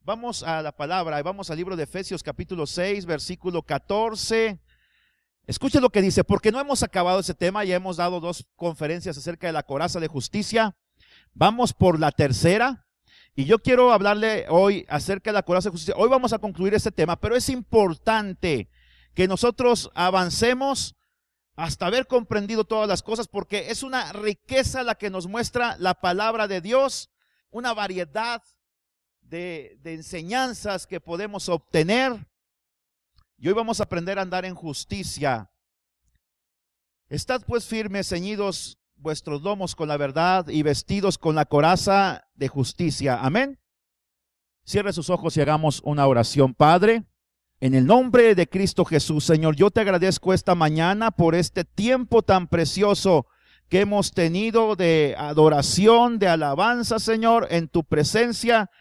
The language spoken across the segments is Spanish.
Vamos a la palabra, vamos al libro de Efesios capítulo 6, versículo 14. Escuche lo que dice, porque no hemos acabado ese tema, ya hemos dado 2 conferencias acerca de la coraza de justicia. Vamos por la tercera y yo quiero hablarle hoy acerca de la coraza de justicia. Hoy vamos a concluir este tema, pero es importante que nosotros avancemos hasta haber comprendido todas las cosas, porque es una riqueza la que nos muestra la palabra de Dios, una variedad de enseñanzas que podemos obtener. Y hoy vamos a aprender a andar en justicia. Estad pues firmes, ceñidos vuestros lomos con la verdad y vestidos con la coraza de justicia. Amén. Cierre sus ojos y hagamos una oración. Padre, en el nombre de Cristo Jesús, Señor, yo te agradezco esta mañana por este tiempo tan precioso que hemos tenido de adoración, de alabanza, Señor, en tu presencia.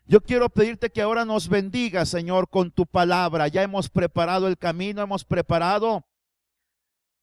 Yo quiero pedirte que ahora nos bendiga, Señor, con tu palabra. Ya hemos preparado el camino, hemos preparado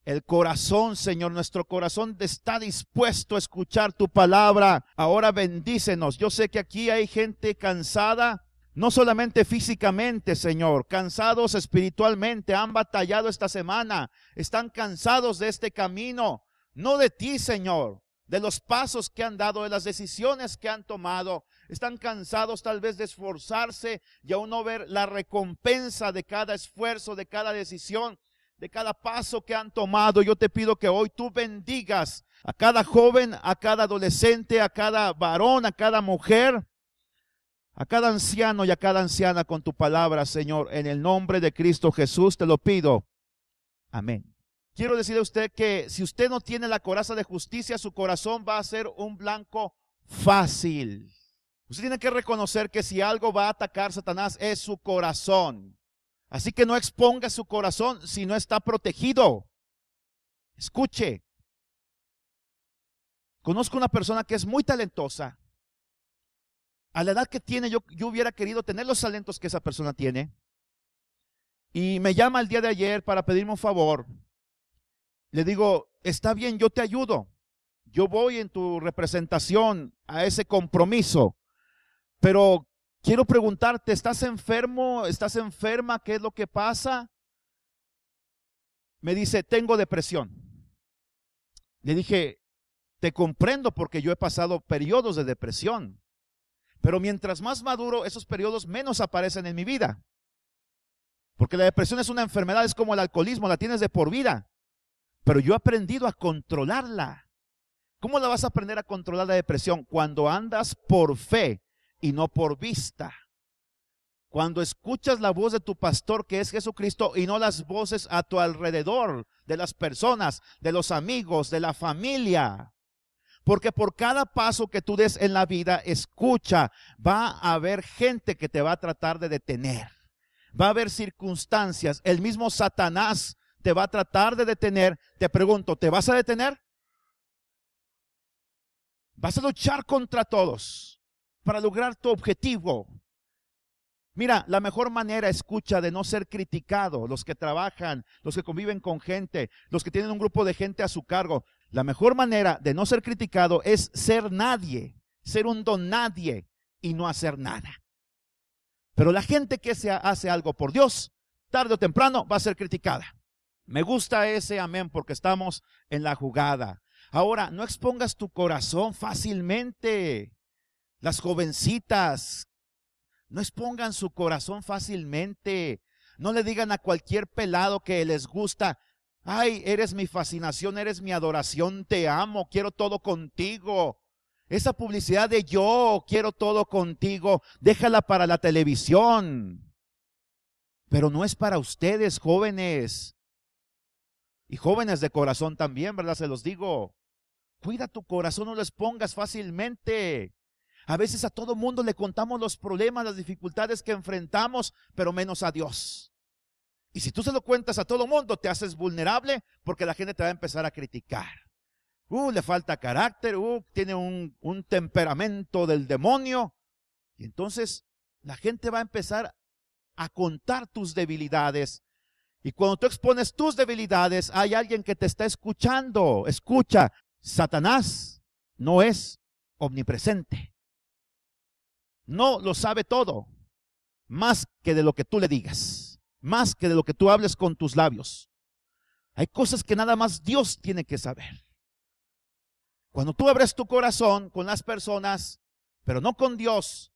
el corazón, Señor. Nuestro corazón está dispuesto a escuchar tu palabra. Ahora bendícenos. Yo sé que aquí hay gente cansada, no solamente físicamente, Señor, cansados espiritualmente. Han batallado esta semana, están cansados de este camino, no de ti, Señor, de los pasos que han dado, de las decisiones que han tomado. Están cansados tal vez de esforzarse y aún no ver la recompensa de cada esfuerzo, de cada decisión, de cada paso que han tomado. Yo te pido que hoy tú bendigas a cada joven, a cada adolescente, a cada varón, a cada mujer, a cada anciano y a cada anciana con tu palabra, Señor. En el nombre de Cristo Jesús te lo pido. Amén. Quiero decirle a usted que si usted no tiene la coraza de justicia, su corazón va a ser un blanco fácil. Usted tiene que reconocer que si algo va a atacar Satanás es su corazón. Así que no exponga su corazón si no está protegido. Escuche. Conozco una persona que es muy talentosa. A la edad que tiene, yo hubiera querido tener los talentos que esa persona tiene. Y me llama el día de ayer para pedirme un favor. Le digo, está bien, yo te ayudo. Yo voy en tu representación a ese compromiso. Pero quiero preguntarte, ¿estás enfermo? ¿Estás enferma? ¿Qué es lo que pasa? Me dice, tengo depresión. Le dije, te comprendo porque yo he pasado periodos de depresión. Pero mientras más maduro, esos periodos menos aparecen en mi vida. Porque la depresión es una enfermedad, es como el alcoholismo, la tienes de por vida. Pero yo he aprendido a controlarla. ¿Cómo la vas a aprender a controlar la depresión? Cuando andas por fe y no por vista. Cuando escuchas la voz de tu pastor, que es Jesucristo, y no las voces a tu alrededor, de las personas, de los amigos, de la familia. Porque por cada paso que tú des en la vida, escucha, va a haber gente que te va a tratar de detener. Va a haber circunstancias. El mismo Satanás te va a tratar de detener. Te pregunto, ¿te vas a detener? Vas a luchar contra todos para lograr tu objetivo. Mira, la mejor manera, escucha, de no ser criticado, los que trabajan, los que conviven con gente, los que tienen un grupo de gente a su cargo, la mejor manera de no ser criticado es ser nadie, ser un don nadie y no hacer nada. Pero la gente que hace algo por Dios, tarde o temprano va a ser criticada. Me gusta ese amén porque estamos en la jugada. Ahora, no expongas tu corazón fácilmente. Las jovencitas, no expongan su corazón fácilmente. No le digan a cualquier pelado que les gusta, ay, eres mi fascinación, eres mi adoración, te amo, quiero todo contigo. Esa publicidad de yo quiero todo contigo, déjala para la televisión. Pero no es para ustedes, jóvenes. Y jóvenes de corazón también, ¿verdad? Se los digo. Cuida tu corazón, no lo expongas fácilmente. A veces a todo mundo le contamos los problemas, las dificultades que enfrentamos, pero menos a Dios. Y si tú se lo cuentas a todo mundo, te haces vulnerable porque la gente te va a empezar a criticar. Le falta carácter, tiene un temperamento del demonio. Y entonces la gente va a empezar a contar tus debilidades. Y cuando tú expones tus debilidades, hay alguien que te está escuchando. Escucha, Satanás no es omnipresente. No lo sabe todo. más que de lo que tú le digas, más que de lo que tú hables con tus labios. Hay cosas que nada más Dios tiene que saber. Cuando tú abres tu corazón con las personas, pero no con Dios,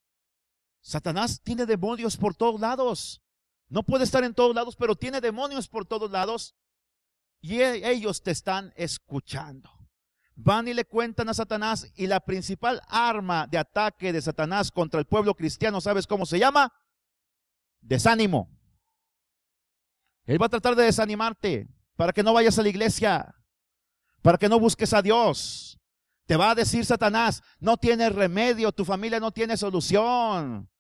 Satanás tiene demonios por todos lados. No puede estar en todos lados, pero tiene demonios por todos lados. Y ellos te están escuchando. Van y le cuentan a Satanás, y la principal arma de ataque de Satanás contra el pueblo cristiano, ¿sabes cómo se llama? Desánimo. Él va a tratar de desanimarte para que no vayas a la iglesia, para que no busques a Dios. Te va a decir Satanás, no tienes remedio, tu familia no tiene solución.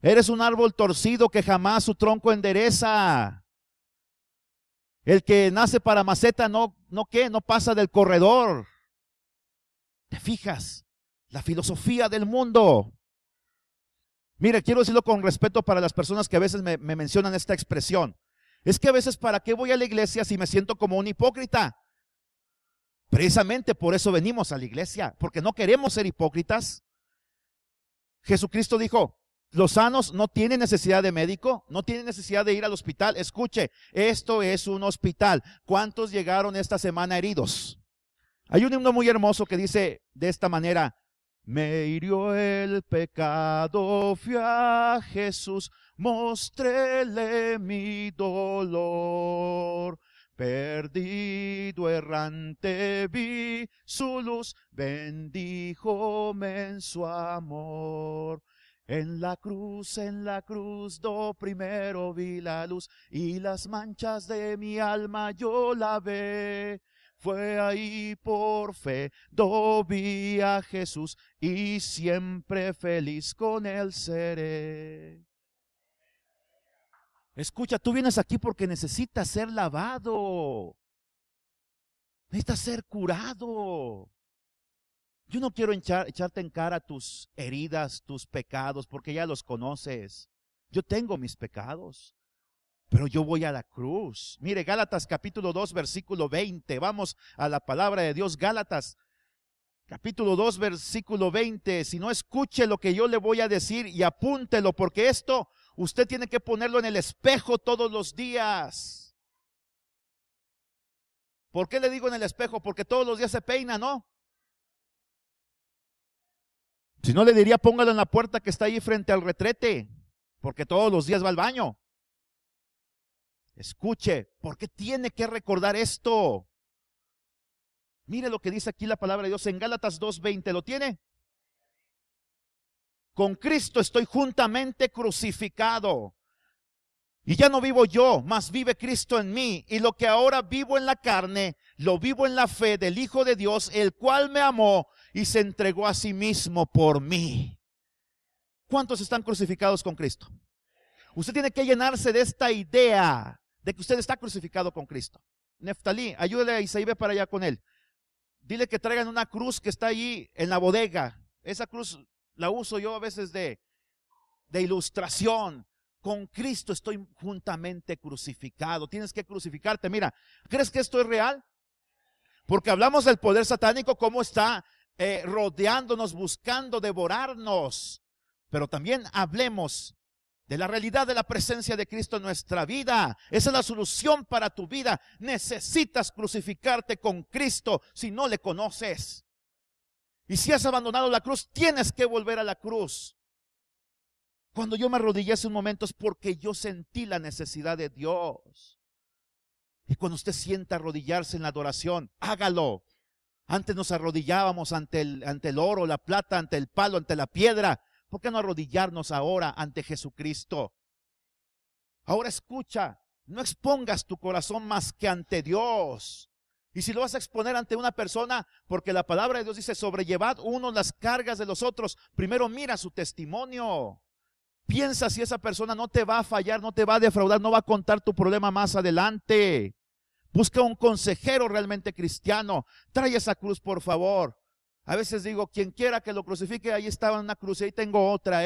Eres un árbol torcido que jamás su tronco endereza. El que nace para maceta no pasa del corredor. ¿Te fijas? La filosofía del mundo. Mire, quiero decirlo con respeto para las personas que a veces me mencionan esta expresión. Es que a veces, ¿para qué voy a la iglesia si me siento como un hipócrita? Precisamente por eso venimos a la iglesia, porque no queremos ser hipócritas. Jesucristo dijo, los sanos no tienen necesidad de médico, no tienen necesidad de ir al hospital. Escuche, esto es un hospital. ¿Cuántos llegaron esta semana heridos? Hay un himno muy hermoso que dice de esta manera: me hirió el pecado, fui a Jesús, mostréle mi dolor. Perdido errante vi su luz, bendíjome en su amor. En la cruz do primero vi la luz, y las manchas de mi alma yo lavé. Fue ahí por fe do vi a Jesús, y siempre feliz con él seré. Escucha, tú vienes aquí porque necesitas ser lavado. Necesitas ser curado. Yo no quiero echarte en cara tus heridas, tus pecados, porque ya los conoces. Yo tengo mis pecados, pero yo voy a la cruz. Mire, Gálatas capítulo 2, versículo 20. Vamos a la palabra de Dios. Gálatas capítulo 2, versículo 20. Si no, escuche lo que yo le voy a decir y apúntelo, porque esto usted tiene que ponerlo en el espejo todos los días. ¿Por qué le digo en el espejo? Porque todos los días se peina, ¿no? Si no, le diría, póngalo en la puerta que está ahí frente al retrete, porque todos los días va al baño. Escuche, ¿por qué tiene que recordar esto? Mire lo que dice aquí la palabra de Dios en Gálatas 2:20. ¿Lo tiene? Con Cristo estoy juntamente crucificado. Y ya no vivo yo, mas vive Cristo en mí. Y lo que ahora vivo en la carne, lo vivo en la fe del Hijo de Dios, el cual me amó y se entregó a sí mismo por mí. ¿Cuántos están crucificados con Cristo? Usted tiene que llenarse de esta idea de que usted está crucificado con Cristo. Neftalí, ayúdale a Isaí, ve para allá con él. Dile que traigan una cruz que está allí en la bodega. Esa cruz la uso yo a veces de ilustración. Con Cristo estoy juntamente crucificado. Tienes que crucificarte. Mira, ¿crees que esto es real? Porque hablamos del poder satánico, cómo está rodeándonos, buscando devorarnos. Pero también hablemos de la realidad de la presencia de Cristo en nuestra vida. Esa es la solución para tu vida. Necesitas crucificarte con Cristo si no le conoces. Y si has abandonado la cruz, tienes que volver a la cruz. Cuando yo me arrodillé hace un momento es porque yo sentí la necesidad de Dios. Y cuando usted sienta arrodillarse en la adoración, hágalo. Antes nos arrodillábamos ante el oro, la plata, ante el palo, ante la piedra. ¿Por qué no arrodillarnos ahora ante Jesucristo? Ahora escucha, no expongas tu corazón más que ante Dios. Y si lo vas a exponer ante una persona, porque la palabra de Dios dice, sobrellevad unos las cargas de los otros, primero mira su testimonio. Piensa si esa persona no te va a fallar, no te va a defraudar, no va a contar tu problema más adelante. Busca un consejero realmente cristiano. Trae esa cruz, por favor. A veces digo, quien quiera que lo crucifique, ahí estaba una cruz y ahí tengo otra,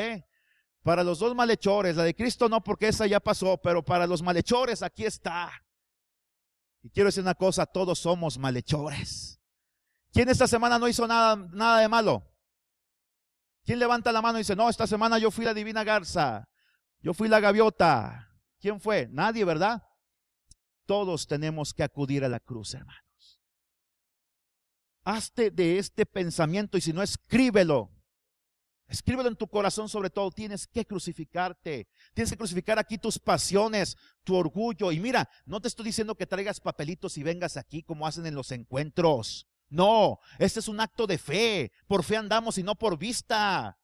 para los dos malhechores. La de Cristo no, porque esa ya pasó, pero para los malhechores aquí está. Y quiero decir una cosa, todos somos malhechores. ¿Quién esta semana no hizo nada de malo? ¿Quién levanta la mano y dice, no, esta semana yo fui la divina garza? Yo fui la gaviota. ¿Quién fue? Nadie, ¿verdad? Todos tenemos que acudir a la cruz, hermanos. Hazte de este pensamiento y si no, escríbelo. Escríbelo en tu corazón, sobre todo. Tienes que crucificarte. Tienes que crucificar aquí tus pasiones, tu orgullo. Y mira, no te estoy diciendo que traigas papelitos y vengas aquí como hacen en los encuentros. No, este es un acto de fe. Por fe andamos y no por vista.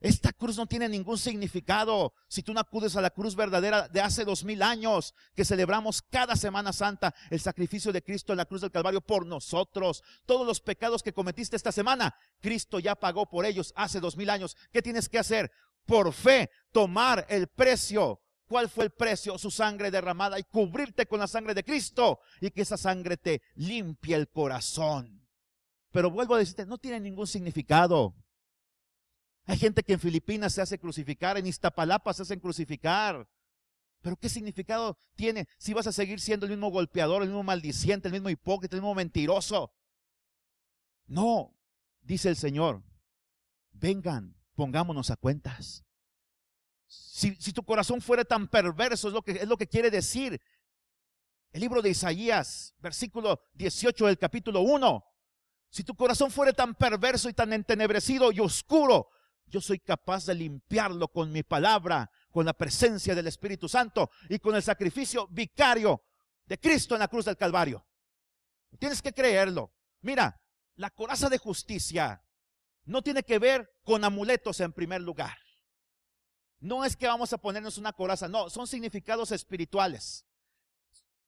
Esta cruz no tiene ningún significado si tú no acudes a la cruz verdadera de hace 2000 años que celebramos cada Semana Santa, el sacrificio de Cristo en la cruz del Calvario por nosotros. Todos los pecados que cometiste esta semana, Cristo ya pagó por ellos hace 2000 años. ¿Qué tienes que hacer? Por fe, tomar el precio. ¿Cuál fue el precio? Su sangre derramada, y cubrirte con la sangre de Cristo y que esa sangre te limpie el corazón. Pero vuelvo a decirte, no tiene ningún significado. Hay gente que en Filipinas se hace crucificar, en Iztapalapa se hacen crucificar. Pero ¿qué significado tiene si vas a seguir siendo el mismo golpeador, el mismo maldiciente, el mismo hipócrita, el mismo mentiroso? No, dice el Señor, vengan, pongámonos a cuentas. Si tu corazón fuera tan perverso, es lo que quiere decir el libro de Isaías, versículo 18 del capítulo 1. Si tu corazón fuera tan perverso y tan entenebrecido y oscuro, yo soy capaz de limpiarlo con mi palabra, con la presencia del Espíritu Santo y con el sacrificio vicario de Cristo en la cruz del Calvario. Tienes que creerlo. Mira, la coraza de justicia no tiene que ver con amuletos en primer lugar. No es que vamos a ponernos una coraza, no, son significados espirituales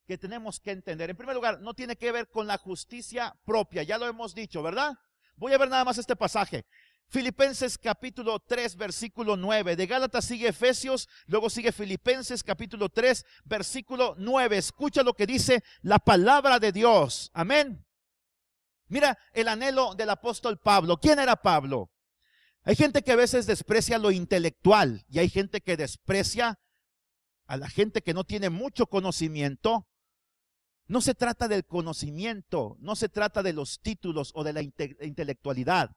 que tenemos que entender. En primer lugar, no tiene que ver con la justicia propia, ya lo hemos dicho, ¿verdad? Voy a ver nada más este pasaje. Filipenses capítulo 3, versículo 9. De Gálatas sigue Efesios, luego sigue Filipenses capítulo 3, versículo 9. Escucha lo que dice la palabra de Dios. Amén. Mira el anhelo del apóstol Pablo. ¿Quién era Pablo? Hay gente que a veces desprecia lo intelectual y hay gente que desprecia a la gente que no tiene mucho conocimiento. No se trata del conocimiento, no se trata de los títulos o de la intelectualidad.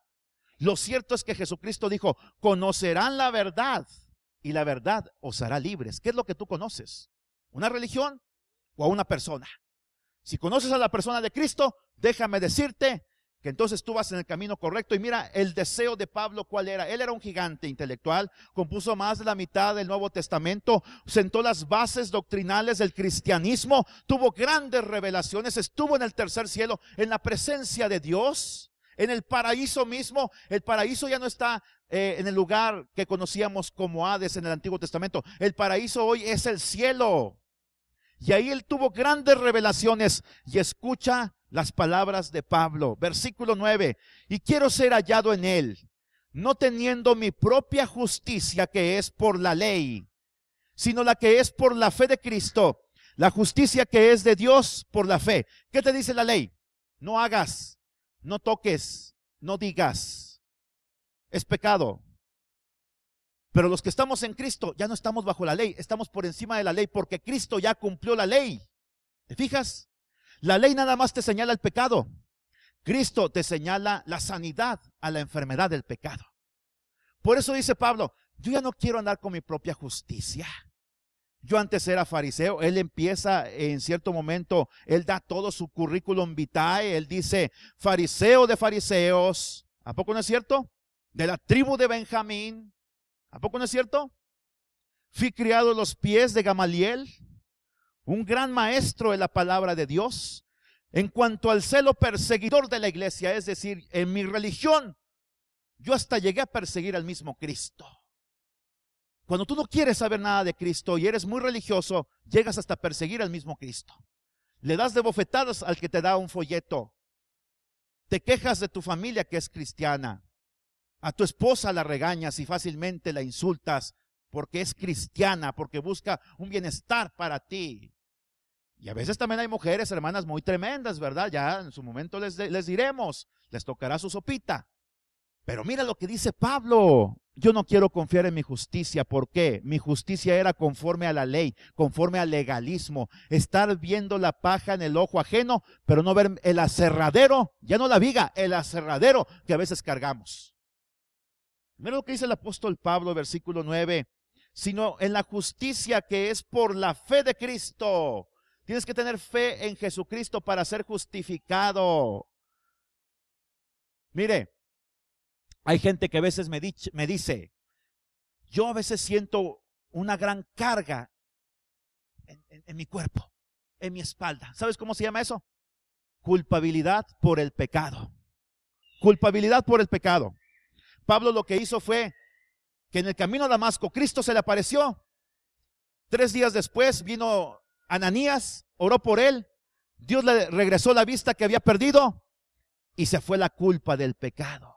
Lo cierto es que Jesucristo dijo, conocerán la verdad y la verdad os hará libres. ¿Qué es lo que tú conoces? ¿Una religión o a una persona? Si conoces a la persona de Cristo, déjame decirte que entonces tú vas en el camino correcto. Y mira el deseo de Pablo, ¿cuál era? Él era un gigante intelectual, compuso más de la mitad del Nuevo Testamento, sentó las bases doctrinales del cristianismo, tuvo grandes revelaciones, estuvo en el tercer cielo, en la presencia de Dios. En el paraíso mismo. El paraíso ya no está en el lugar que conocíamos como Hades en el Antiguo Testamento. El paraíso hoy es el cielo. Y ahí él tuvo grandes revelaciones. Y escucha las palabras de Pablo. Versículo 9. Y quiero ser hallado en él, no teniendo mi propia justicia que es por la ley, sino la que es por la fe de Cristo. La justicia que es de Dios por la fe. ¿Qué te dice la ley? No hagas. No toques, no digas. Es pecado. Pero los que estamos en Cristo ya no estamos bajo la ley, estamos por encima de la ley porque Cristo ya cumplió la ley. ¿Te fijas? La ley nada más te señala el pecado. Cristo te señala la sanidad a la enfermedad del pecado. Por eso dice Pablo, yo ya no quiero andar con mi propia justicia. Yo antes era fariseo. Él empieza en cierto momento, él da todo su currículum vitae, él dice fariseo de fariseos. ¿A poco no es cierto? De la tribu de Benjamín. ¿A poco no es cierto? Fui criado a los pies de Gamaliel, un gran maestro de la palabra de Dios. En cuanto al celo perseguidor de la iglesia, es decir, en mi religión, yo hasta llegué a perseguir al mismo Cristo. Cuando tú no quieres saber nada de Cristo y eres muy religioso, llegas hasta perseguir al mismo Cristo. Le das de bofetadas al que te da un folleto. Te quejas de tu familia que es cristiana. A tu esposa la regañas y fácilmente la insultas porque es cristiana, porque busca un bienestar para ti. Y a veces también hay mujeres, hermanas, muy tremendas, ¿verdad? Ya en su momento les diremos, les tocará su sopita. Pero mira lo que dice Pablo. Yo no quiero confiar en mi justicia. ¿Por qué? Mi justicia era conforme a la ley, conforme al legalismo. Estar viendo la paja en el ojo ajeno, pero no ver el aserradero, ya no la viga, el aserradero que a veces cargamos. Mira lo que dice el apóstol Pablo, versículo 9. sino en la justicia que es por la fe de Cristo. Tienes que tener fe en Jesucristo para ser justificado. Mire, hay gente que a veces me dice, yo a veces siento una gran carga en mi cuerpo, en mi espalda. ¿Sabes cómo se llama eso? Culpabilidad por el pecado. Culpabilidad por el pecado. Pablo lo que hizo fue que en el camino a Damasco Cristo se le apareció. 3 días después vino Ananías, oró por él, Dios le regresó la vista que había perdido y se fue la culpa del pecado.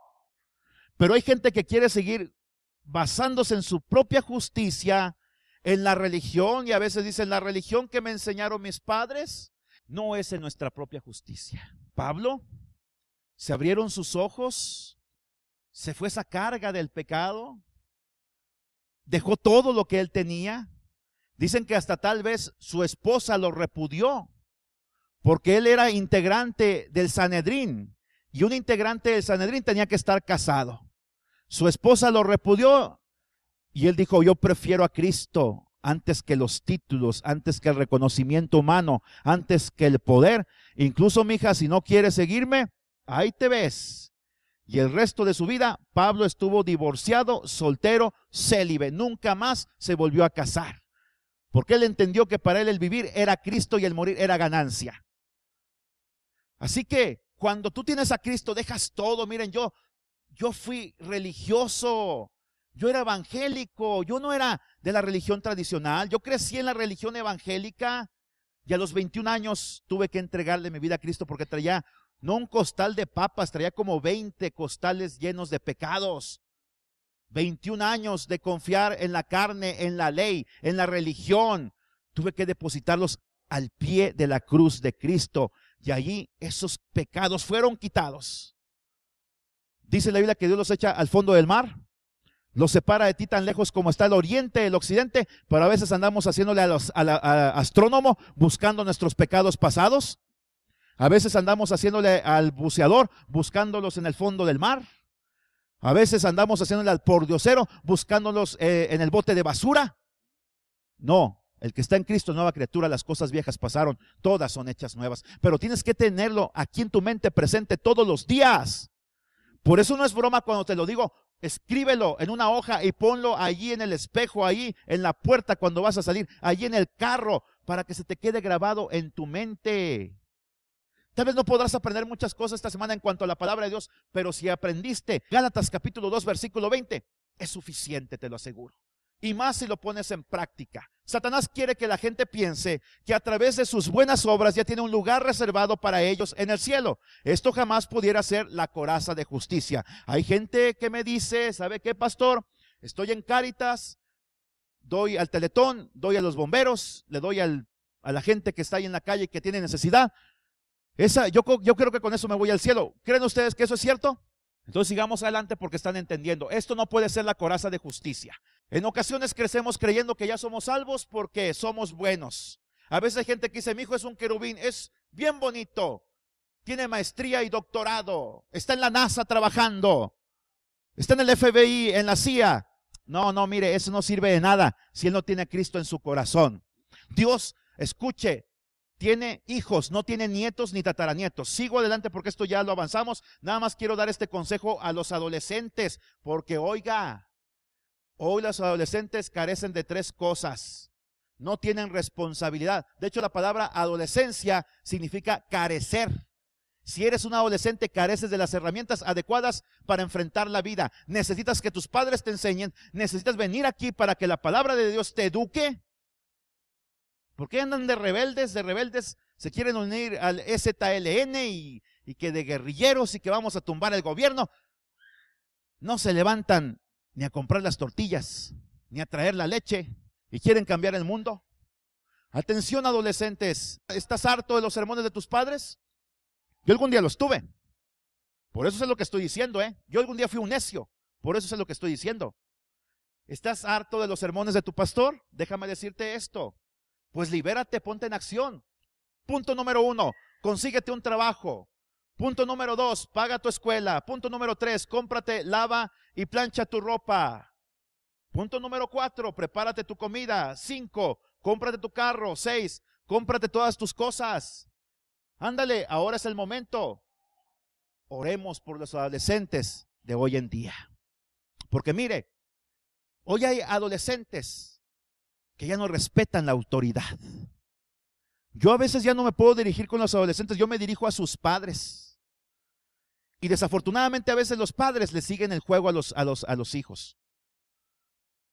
Pero hay gente que quiere seguir basándose en su propia justicia, en la religión, y a veces dicen, la religión que me enseñaron mis padres no es en nuestra propia justicia. Pablo, se abrieron sus ojos, se fue esa carga del pecado, dejó todo lo que él tenía. Dicen que hasta tal vez su esposa lo repudió, porque él era integrante del Sanedrín, y un integrante del Sanedrín tenía que estar casado. Su esposa lo repudió, y él dijo, yo prefiero a Cristo antes que los títulos, antes que el reconocimiento humano, antes que el poder. Incluso, mija, si no quieres seguirme, ahí te ves. Y el resto de su vida, Pablo estuvo divorciado, soltero, célibe. Nunca más se volvió a casar. Porque él entendió que para él el vivir era Cristo y el morir era ganancia. Así que cuando tú tienes a Cristo, dejas todo. Miren, yo fui religioso, yo era evangélico, yo no era de la religión tradicional. Yo crecí en la religión evangélica y a los 21 años tuve que entregarle mi vida a Cristo porque traía no un costal de papas, traía como 20 costales llenos de pecados. 21 años de confiar en la carne, en la ley, en la religión. Tuve que depositarlos al pie de la cruz de Cristo y allí esos pecados fueron quitados. Dice la Biblia que Dios los echa al fondo del mar, los separa de ti tan lejos como está el oriente, el occidente, pero a veces andamos haciéndole al astrónomo buscando nuestros pecados pasados. A veces andamos haciéndole al buceador buscándolos en el fondo del mar. A veces andamos haciéndole al pordiosero buscándolos en el bote de basura. No, el que está en Cristo, nueva criatura, las cosas viejas pasaron, todas son hechas nuevas. Pero tienes que tenerlo aquí en tu mente presente todos los días. Por eso no es broma cuando te lo digo, escríbelo en una hoja y ponlo allí en el espejo, allí en la puerta cuando vas a salir, allí en el carro, para que se te quede grabado en tu mente. Tal vez no podrás aprender muchas cosas esta semana en cuanto a la palabra de Dios, pero si aprendiste Gálatas capítulo 2 versículo 20, es suficiente, te lo aseguro. Y más si lo pones en práctica. Satanás quiere que la gente piense que a través de sus buenas obras ya tiene un lugar reservado para ellos en el cielo. Esto jamás pudiera ser la coraza de justicia. Hay gente que me dice, ¿sabe qué, pastor? Estoy en Cáritas, doy al Teletón, doy a los bomberos, le doy a la gente que está ahí en la calle que tiene necesidad. Yo creo que con eso me voy al cielo. ¿Creen ustedes que eso es cierto? Entonces sigamos adelante porque están entendiendo. Esto no puede ser la coraza de justicia. En ocasiones crecemos creyendo que ya somos salvos porque somos buenos. A veces hay gente que dice, mi hijo es un querubín, es bien bonito, tiene maestría y doctorado, está en la NASA trabajando, está en el FBI, en la CIA. No, mire, eso no sirve de nada si él no tiene a Cristo en su corazón. Dios, escuche, tiene hijos, no tiene nietos ni tataranietos. Sigo adelante porque esto ya lo avanzamos. Nada más quiero dar este consejo a los adolescentes, porque oiga, hoy los adolescentes carecen de 3 cosas. No tienen responsabilidad. De hecho, la palabra adolescencia significa carecer. Si eres un adolescente, careces de las herramientas adecuadas para enfrentar la vida. Necesitas que tus padres te enseñen. Necesitas venir aquí para que la palabra de Dios te eduque. ¿Por qué andan de rebeldes? De rebeldes se quieren unir al EZLN y que de guerrilleros y que vamos a tumbar el gobierno. No se levantan ni a comprar las tortillas, ni a traer la leche y quieren cambiar el mundo. Atención, adolescentes, ¿estás harto de los sermones de tus padres? Yo algún día los tuve. Por eso sé lo que estoy diciendo, Yo algún día fui un necio. Por eso sé lo que estoy diciendo. ¿Estás harto de los sermones de tu pastor? Déjame decirte esto. Pues libérate, ponte en acción. Punto número 1, consíguete un trabajo. Punto número 2, paga tu escuela. Punto número 3, cómprate, lava y plancha tu ropa. Punto número 4, prepárate tu comida. 5, cómprate tu carro. 6, cómprate todas tus cosas. Ándale, ahora es el momento. Oremos por los adolescentes de hoy en día. Porque mire, hoy hay adolescentes que ya no respetan la autoridad. Yo a veces ya no me puedo dirigir con los adolescentes, yo me dirijo a sus padres. Y desafortunadamente a veces los padres le siguen el juego a los hijos.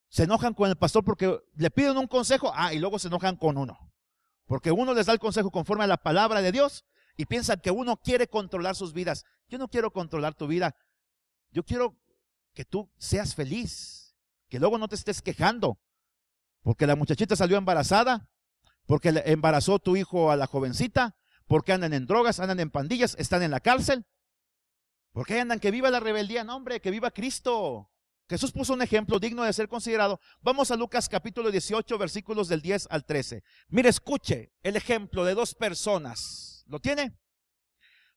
Se enojan con el pastor porque le piden un consejo, y luego se enojan con uno. Porque uno les da el consejo conforme a la palabra de Dios y piensan que uno quiere controlar sus vidas. Yo no quiero controlar tu vida. Yo quiero que tú seas feliz, que luego no te estés quejando porque la muchachita salió embarazada, porque le embarazó tu hijo a la jovencita, porque andan en drogas, andan en pandillas, están en la cárcel. ¿Por qué andan? Que viva la rebeldía. No, hombre, que viva Cristo. Jesús puso un ejemplo digno de ser considerado. Vamos a Lucas capítulo 18, versículos del 10 al 13. Mire, escuche el ejemplo de dos personas. ¿Lo tiene?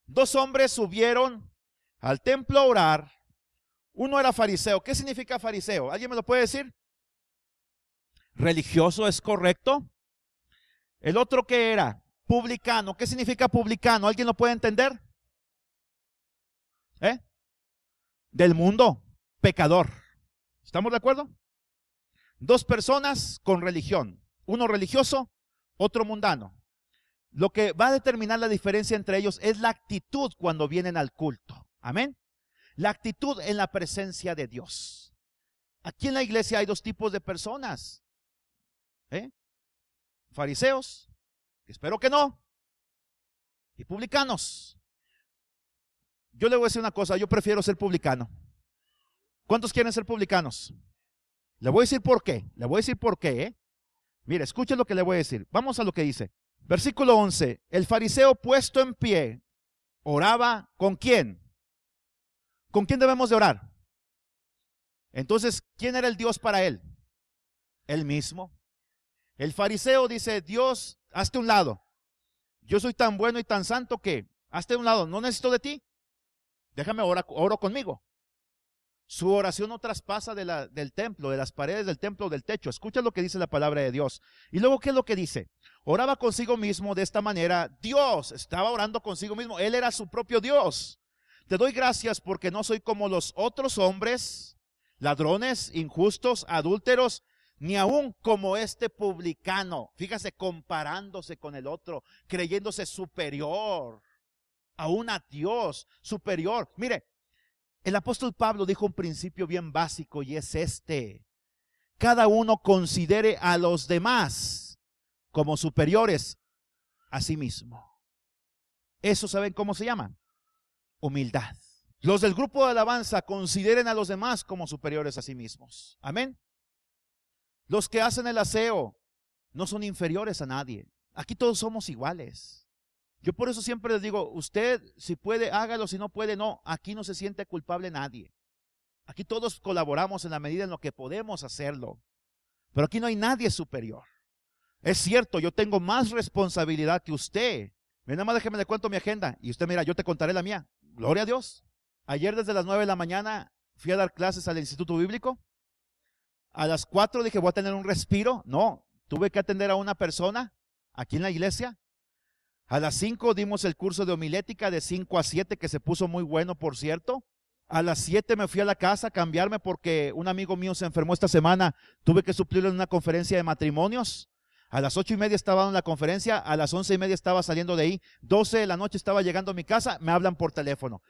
Dos hombres subieron al templo a orar. Uno era fariseo. ¿Qué significa fariseo? ¿Alguien me lo puede decir? Religioso, ¿es correcto? El otro, ¿qué era? Publicano. ¿Qué significa publicano? ¿Alguien lo puede entender? Del mundo, pecador. ¿Estamos de acuerdo? Dos personas con religión. Uno religioso, otro mundano. Lo que va a determinar la diferencia entre ellos es la actitud cuando vienen al culto. Amén. La actitud en la presencia de Dios. Aquí en la iglesia hay dos tipos de personas. Fariseos, que espero que no, y publicanos. Yo le voy a decir una cosa, yo prefiero ser publicano. ¿Cuántos quieren ser publicanos? Le voy a decir por qué. Le voy a decir por qué. Mire, escuche lo que le voy a decir. Vamos a lo que dice. Versículo 11. El fariseo puesto en pie oraba ¿con quién? ¿Con quién debemos de orar? Entonces, ¿quién era el Dios para él? Él mismo. El fariseo dice, Dios, hazte a un lado. Yo soy tan bueno y tan santo que hazte a un lado. No necesito de ti. Déjame oro conmigo. Su oración no traspasa del templo, de las paredes del templo, del techo. Escucha lo que dice la palabra de Dios. Y luego, ¿qué es lo que dice? Oraba consigo mismo de esta manera. Dios estaba orando consigo mismo. Él era su propio Dios. Te doy gracias porque no soy como los otros hombres, ladrones, injustos, adúlteros, ni aún como este publicano. Fíjase, comparándose con el otro, creyéndose superior, aún a Dios, superior. Mire, el apóstol Pablo dijo un principio bien básico y es este: cada uno considere a los demás como superiores a sí mismo. Eso, ¿saben cómo se llama? Humildad. Los del grupo de alabanza consideren a los demás como superiores a sí mismos. Amén. Los que hacen el aseo no son inferiores a nadie. Aquí todos somos iguales. Yo por eso siempre les digo, usted si puede, hágalo, si no puede, no. Aquí no se siente culpable nadie. Aquí todos colaboramos en la medida en lo que podemos hacerlo. Pero aquí no hay nadie superior. Es cierto, yo tengo más responsabilidad que usted. Mira, nada más déjeme le cuento mi agenda. Y usted mira, yo te contaré la mía. Gloria a Dios. Ayer desde las 9 de la mañana fui a dar clases al Instituto Bíblico. A las 4 dije, voy a tener un respiro. No, tuve que atender a una persona aquí en la iglesia. A las 5 dimos el curso de homilética de 5 a 7, que se puso muy bueno, por cierto. A las 7 me fui a la casa a cambiarme porque un amigo mío se enfermó esta semana. Tuve que suplirlo en una conferencia de matrimonios. A las 8:30 estaba en la conferencia, a las 11:30 estaba saliendo de ahí. 12 de la noche estaba llegando a mi casa, me hablan por teléfono.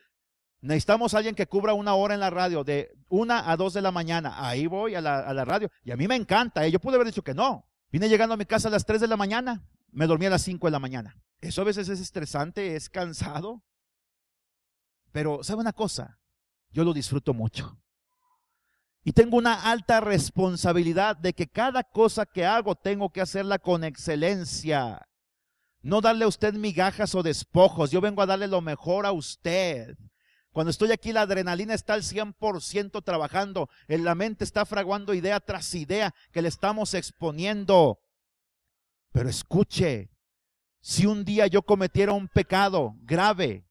Necesitamos a alguien que cubra 1 hora en la radio, de 1 a 2 de la mañana. Ahí voy a la radio. Y a mí me encanta, yo pude haber dicho que no. Vine llegando a mi casa a las 3 de la mañana, me dormí a las 5 de la mañana. Eso a veces es estresante, es cansado. Pero, ¿sabe una cosa? Yo lo disfruto mucho. Y tengo una alta responsabilidad de que cada cosa que hago tengo que hacerla con excelencia. No darle a usted migajas o despojos. Yo vengo a darle lo mejor a usted. Cuando estoy aquí, la adrenalina está al 100% trabajando. En la mente está fraguando idea tras idea que le estamos exponiendo. Pero escuche, si un día yo cometiera un pecado grave,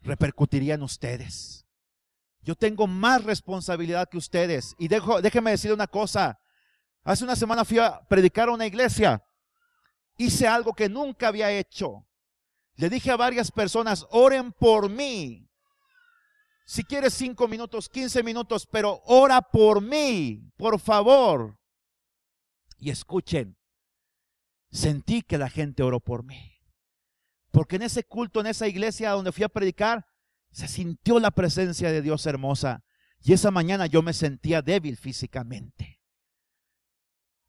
repercutiría en ustedes. Yo tengo más responsabilidad que ustedes. Y déjeme decirle una cosa. Hace una semana fui a predicar a una iglesia. Hice algo que nunca había hecho. Le dije a varias personas, oren por mí. Si quieres 5 minutos, 15 minutos, pero ora por mí, por favor. Y escuchen, sentí que la gente oró por mí. Porque en ese culto, en esa iglesia donde fui a predicar, se sintió la presencia de Dios hermosa. Y esa mañana yo me sentía débil físicamente.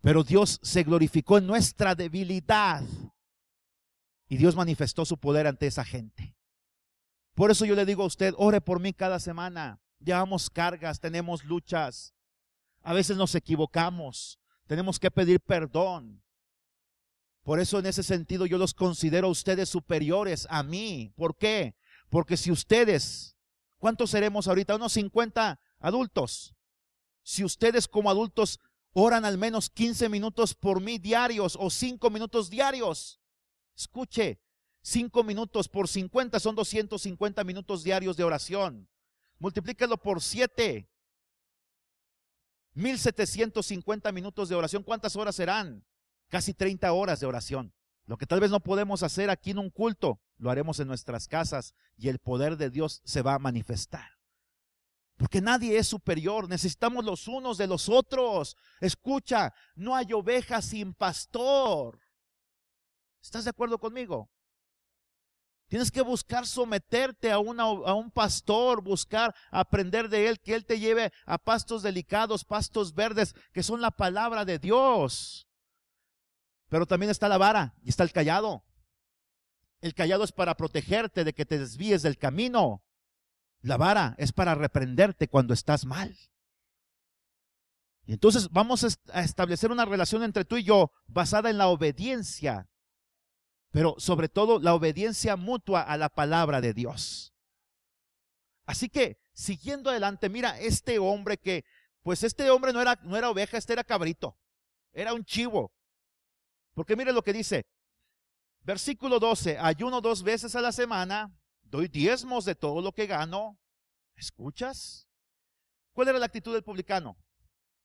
Pero Dios se glorificó en nuestra debilidad. Y Dios manifestó su poder ante esa gente. Por eso yo le digo a usted, ore por mí cada semana. Llevamos cargas, tenemos luchas. A veces nos equivocamos. Tenemos que pedir perdón. Por eso en ese sentido yo los considero a ustedes superiores a mí. ¿Por qué? Porque si ustedes, ¿cuántos seremos ahorita? Unos 50 adultos. Si ustedes como adultos oran al menos 15 minutos por mí diarios o 5 minutos diarios. Escuche, 5 minutos por 50 son 250 minutos diarios de oración. Multiplícalo por 7. 1750 minutos de oración. ¿Cuántas horas serán? Casi 30 horas de oración. Lo que tal vez no podemos hacer aquí en un culto, lo haremos en nuestras casas y el poder de Dios se va a manifestar. Porque nadie es superior, necesitamos los unos de los otros. Escucha, no hay oveja sin pastor. ¿Estás de acuerdo conmigo? Tienes que buscar someterte a un pastor, buscar aprender de él, que él te lleve a pastos delicados, pastos verdes, que son la palabra de Dios. Pero también está la vara y está el cayado. El cayado es para protegerte de que te desvíes del camino. La vara es para reprenderte cuando estás mal. Y entonces vamos a establecer una relación entre tú y yo basada en la obediencia, pero sobre todo la obediencia mutua a la palabra de Dios. Así que, siguiendo adelante, mira, este hombre no era oveja, este era cabrito, era un chivo. Porque mire lo que dice, versículo 12, ayuno 2 veces a la semana, doy diezmos de todo lo que gano. ¿Escuchas? ¿Cuál era la actitud del publicano?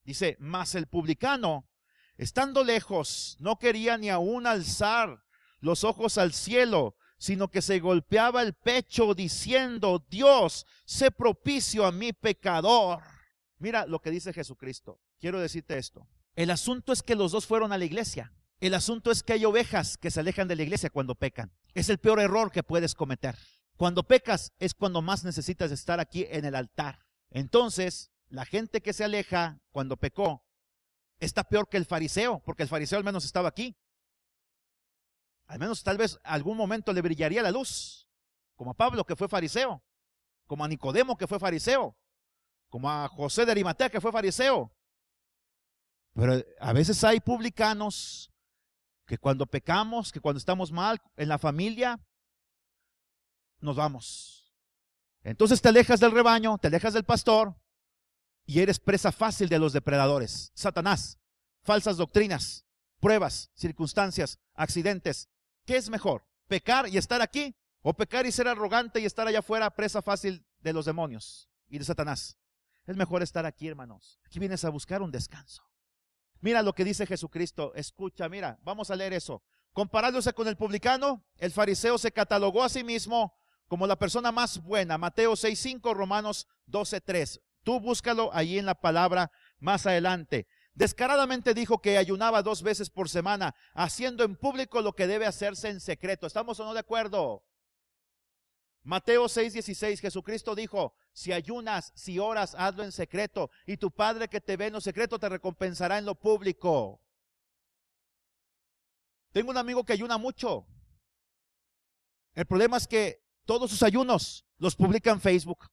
Dice, mas el publicano, estando lejos, no quería ni aún alzar los ojos al cielo, sino que se golpeaba el pecho diciendo, Dios, sé propicio a mi pecador. Mira lo que dice Jesucristo. Quiero decirte esto. El asunto es que los dos fueron a la iglesia. El asunto es que hay ovejas que se alejan de la iglesia cuando pecan. Es el peor error que puedes cometer. Cuando pecas es cuando más necesitas estar aquí en el altar. Entonces, la gente que se aleja cuando pecó está peor que el fariseo, porque el fariseo al menos estaba aquí. Al menos tal vez algún momento le brillaría la luz, como a Pablo que fue fariseo, como a Nicodemo que fue fariseo, como a José de Arimatea que fue fariseo. Pero a veces hay publicanos que cuando pecamos, que cuando estamos mal en la familia, nos vamos. Entonces te alejas del rebaño, te alejas del pastor y eres presa fácil de los depredadores. Satanás, falsas doctrinas, pruebas, circunstancias, accidentes. ¿Qué es mejor? ¿Pecar y estar aquí? ¿O pecar y ser arrogante y estar allá afuera, presa fácil de los demonios y de Satanás? Es mejor estar aquí, hermanos. Aquí vienes a buscar un descanso. Mira lo que dice Jesucristo. Escucha, mira, vamos a leer eso. Comparándose con el publicano, el fariseo se catalogó a sí mismo como la persona más buena. Mateo 6:5, Romanos 12:3. Tú búscalo ahí en la palabra más adelante. Descaradamente dijo que ayunaba 2 veces por semana, haciendo en público lo que debe hacerse en secreto. ¿Estamos o no de acuerdo? Mateo 6:16, Jesucristo dijo, si ayunas, si oras, hazlo en secreto, y tu Padre que te ve en lo secreto te recompensará en lo público. Tengo un amigo que ayuna mucho. El problema es que todos sus ayunos los publica en Facebook.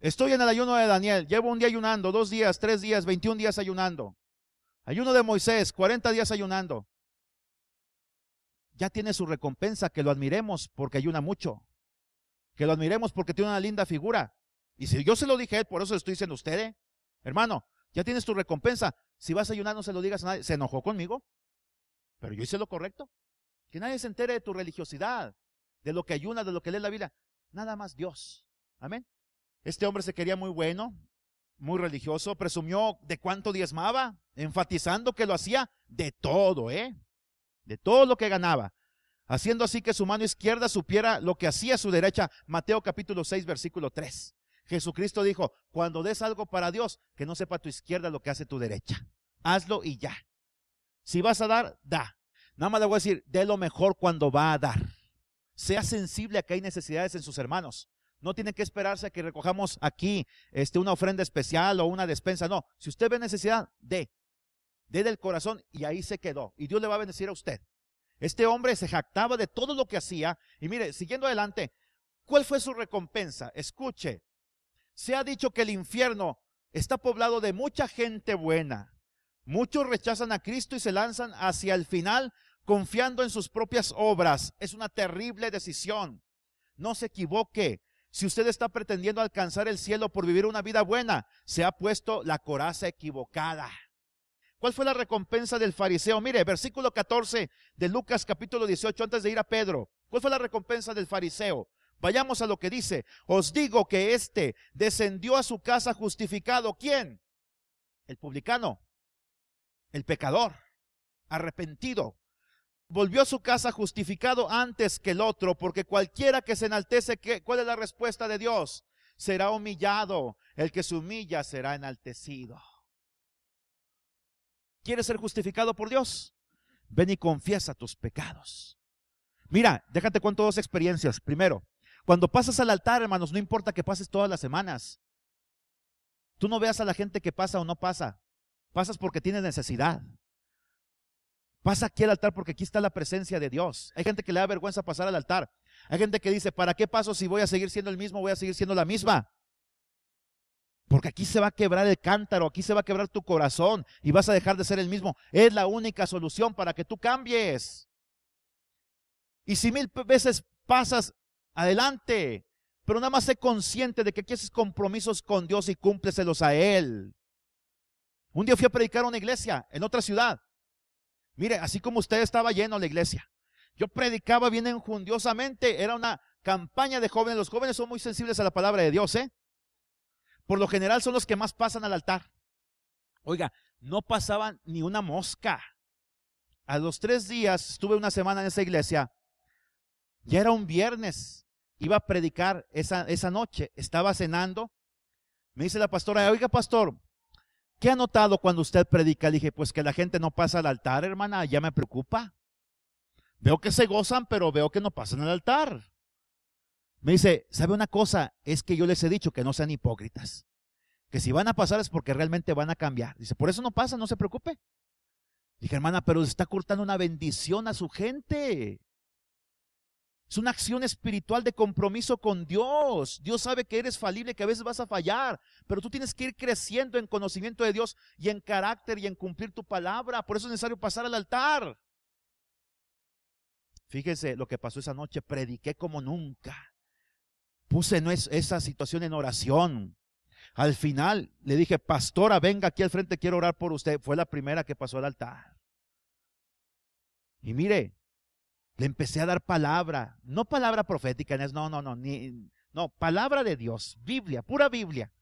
Estoy en el ayuno de Daniel, llevo un día ayunando, 2 días, 3 días, 21 días ayunando. Ayuno de Moisés, 40 días ayunando. Ya tiene su recompensa, que lo admiremos porque ayuna mucho. Que lo admiremos porque tiene una linda figura. Y si yo se lo dije a él, por eso le estoy diciendo a usted, hermano, ya tienes tu recompensa. Si vas a ayunar, no se lo digas a nadie. Se enojó conmigo, pero yo hice lo correcto. Que nadie se entere de tu religiosidad, de lo que ayunas, de lo que lee la Biblia. nada más Dios. Amén. Este hombre se quería muy bueno, muy religioso, presumió de cuánto diezmaba, enfatizando que lo hacía de todo, de todo lo que ganaba, haciendo así que su mano izquierda supiera lo que hacía su derecha. Mateo capítulo 6, versículo 3. Jesucristo dijo, cuando des algo para Dios, que no sepa tu izquierda lo que hace tu derecha. Hazlo y ya. Si vas a dar, da. Nada más le voy a decir, dé lo mejor cuando va a dar. Sea sensible a que hay necesidades en sus hermanos. No tiene que esperarse a que recojamos aquí una ofrenda especial o una despensa. No, si usted ve necesidad, dé del corazón, y ahí se quedó. Y Dios le va a bendecir a usted. Este hombre se jactaba de todo lo que hacía. Y mire, siguiendo adelante, ¿cuál fue su recompensa? Escuche, se ha dicho que el infierno está poblado de mucha gente buena. Muchos rechazan a Cristo y se lanzan hacia el final confiando en sus propias obras. Es una terrible decisión. No se equivoque. Si usted está pretendiendo alcanzar el cielo por vivir una vida buena, se ha puesto la coraza equivocada. ¿Cuál fue la recompensa del fariseo? Mire, versículo 14 de Lucas capítulo 18, antes de ir a Pedro. ¿Cuál fue la recompensa del fariseo? Vayamos a lo que dice. Os digo que éste descendió a su casa justificado. ¿Quién? El publicano, el pecador, arrepentido. Volvió a su casa justificado antes que el otro, porque cualquiera que se enaltece, ¿cuál es la respuesta de Dios? Será humillado. El que se humilla será enaltecido. ¿Quieres ser justificado por Dios? Ven y confiesa tus pecados. Mira, déjate cuento dos experiencias. Primero, cuando pasas al altar, hermanos, no importa que pases todas las semanas. Tú no veas a la gente que pasa o no pasa. Pasas porque tienes necesidad. Pasa aquí al altar porque aquí está la presencia de Dios. Hay gente que le da vergüenza pasar al altar. Hay gente que dice, ¿para qué paso si voy a seguir siendo el mismo? Voy a seguir siendo la misma. Porque aquí se va a quebrar el cántaro, aquí se va a quebrar tu corazón y vas a dejar de ser el mismo. Es la única solución para que tú cambies. Y si 1000 veces pasas, adelante. Pero nada más sé consciente de que aquí haces compromisos con Dios y cúmpleselos a Él. Un día fui a predicar a una iglesia en otra ciudad. Mire, así como usted estaba lleno la iglesia. Yo predicaba bien enjundiosamente. Era una campaña de jóvenes. Los jóvenes son muy sensibles a la palabra de Dios, Por lo general son los que más pasan al altar. Oiga, no pasaban ni una mosca. A los 3 días, estuve una semana en esa iglesia. Ya era un viernes. Iba a predicar esa noche. Estaba cenando. Me dice la pastora, oiga pastor, ¿qué ha notado cuando usted predica? Le dije, pues que la gente no pasa al altar, hermana, ya me preocupa. Veo que se gozan, pero veo que no pasan al altar. Me dice, ¿sabe una cosa? Es que yo les he dicho que no sean hipócritas. Que si van a pasar es porque realmente van a cambiar. Dice, por eso no pasa, no se preocupe. Dije, hermana, pero le está cortando una bendición a su gente. Es una acción espiritual de compromiso con Dios. Dios sabe que eres falible, que a veces vas a fallar, pero tú tienes que ir creciendo en conocimiento de Dios y en carácter y en cumplir tu palabra. Por eso es necesario pasar al altar. Fíjese lo que pasó esa noche. Prediqué como nunca. Puse esa situación en oración. Al final le dije, pastora, venga aquí al frente, quiero orar por usted. Fue la primera que pasó al altar. Y mire, le empecé a dar palabra, no palabra profética, no, palabra de Dios, Biblia, pura Biblia.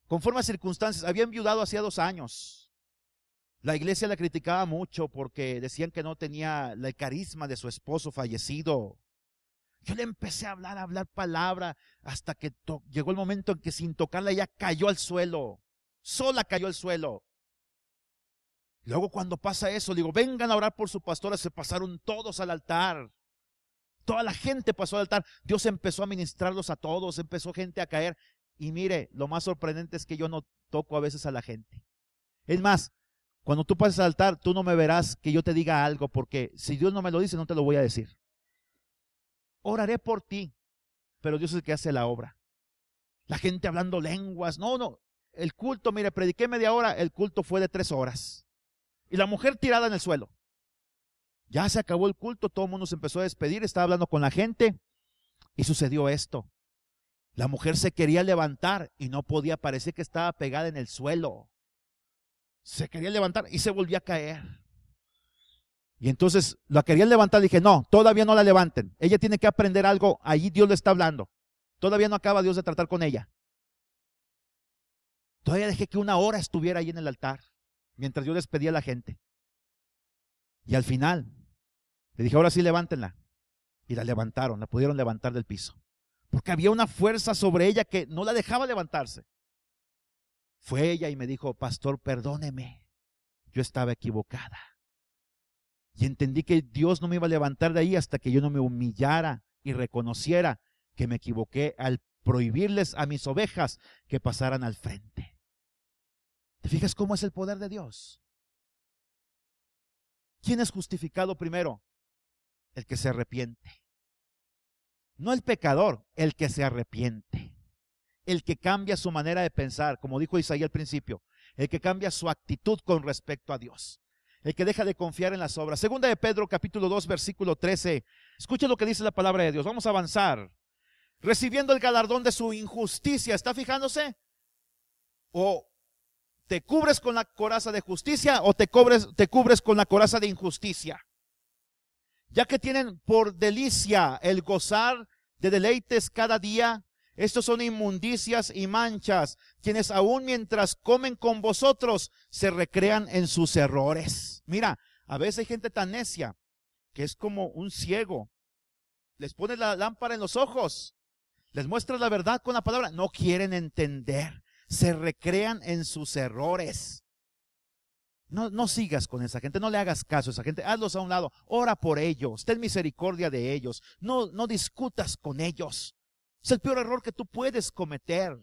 Conforme a circunstancias, había enviudado hacía 2 años. La iglesia la criticaba mucho porque decían que no tenía el carisma de su esposo fallecido. Yo le empecé a hablar palabra, hasta que llegó el momento en que sin tocarla ella cayó al suelo, sola cayó al suelo. Luego cuando pasa eso, le digo, vengan a orar por su pastora. Se pasaron todos al altar. Toda la gente pasó al altar. Dios empezó a ministrarlos a todos, empezó gente a caer. Y mire, lo más sorprendente es que yo no toco a veces a la gente. Es más, cuando tú pases al altar, tú no me verás que yo te diga algo, porque si Dios no me lo dice, no te lo voy a decir. Oraré por ti, pero Dios es el que hace la obra. La gente hablando lenguas. No. El culto, mire, prediqué media hora, el culto fue de 3 horas. Y la mujer tirada en el suelo. Ya se acabó el culto, todo el mundo se empezó a despedir, estaba hablando con la gente y sucedió esto. La mujer se quería levantar y no podía, parecía que estaba pegada en el suelo. Se quería levantar y se volvió a caer. Y entonces la querían levantar. Dije, no, todavía no la levanten. Ella tiene que aprender algo. Allí Dios le está hablando. Todavía no acaba Dios de tratar con ella. Todavía dejé que 1 hora estuviera ahí en el altar, mientras yo despedía a la gente. Y al final, le dije, ahora sí levántenla. Y la levantaron, la pudieron levantar del piso. Porque había una fuerza sobre ella que no la dejaba levantarse. Fue ella y me dijo, pastor, perdóneme. Yo estaba equivocada. Y entendí que Dios no me iba a levantar de ahí hasta que yo no me humillara y reconociera que me equivoqué al prohibirles a mis ovejas que pasaran al frente. ¿Te fijas cómo es el poder de Dios? ¿Quién es justificado primero? El que se arrepiente. No el pecador, el que se arrepiente. El que cambia su manera de pensar, como dijo Isaías al principio. El que cambia su actitud con respecto a Dios. El que deja de confiar en las obras. Segunda de Pedro, capítulo 2, versículo 13. Escucha lo que dice la palabra de Dios. Vamos a avanzar. Recibiendo el galardón de su injusticia. ¿Está fijándose? O te cubres con la coraza de justicia o te cubres con la coraza de injusticia. Ya que tienen por delicia el gozar de deleites cada día, estos son inmundicias y manchas, quienes aún mientras comen con vosotros se recrean en sus errores. Mira, a veces hay gente tan necia que es como un ciego. Les pones la lámpara en los ojos, les muestras la verdad con la palabra, no quieren entender, se recrean en sus errores. No sigas con esa gente, no le hagas caso a esa gente, hazlos a un lado, ora por ellos, ten misericordia de ellos, no discutas con ellos. Es el peor error que tú puedes cometer.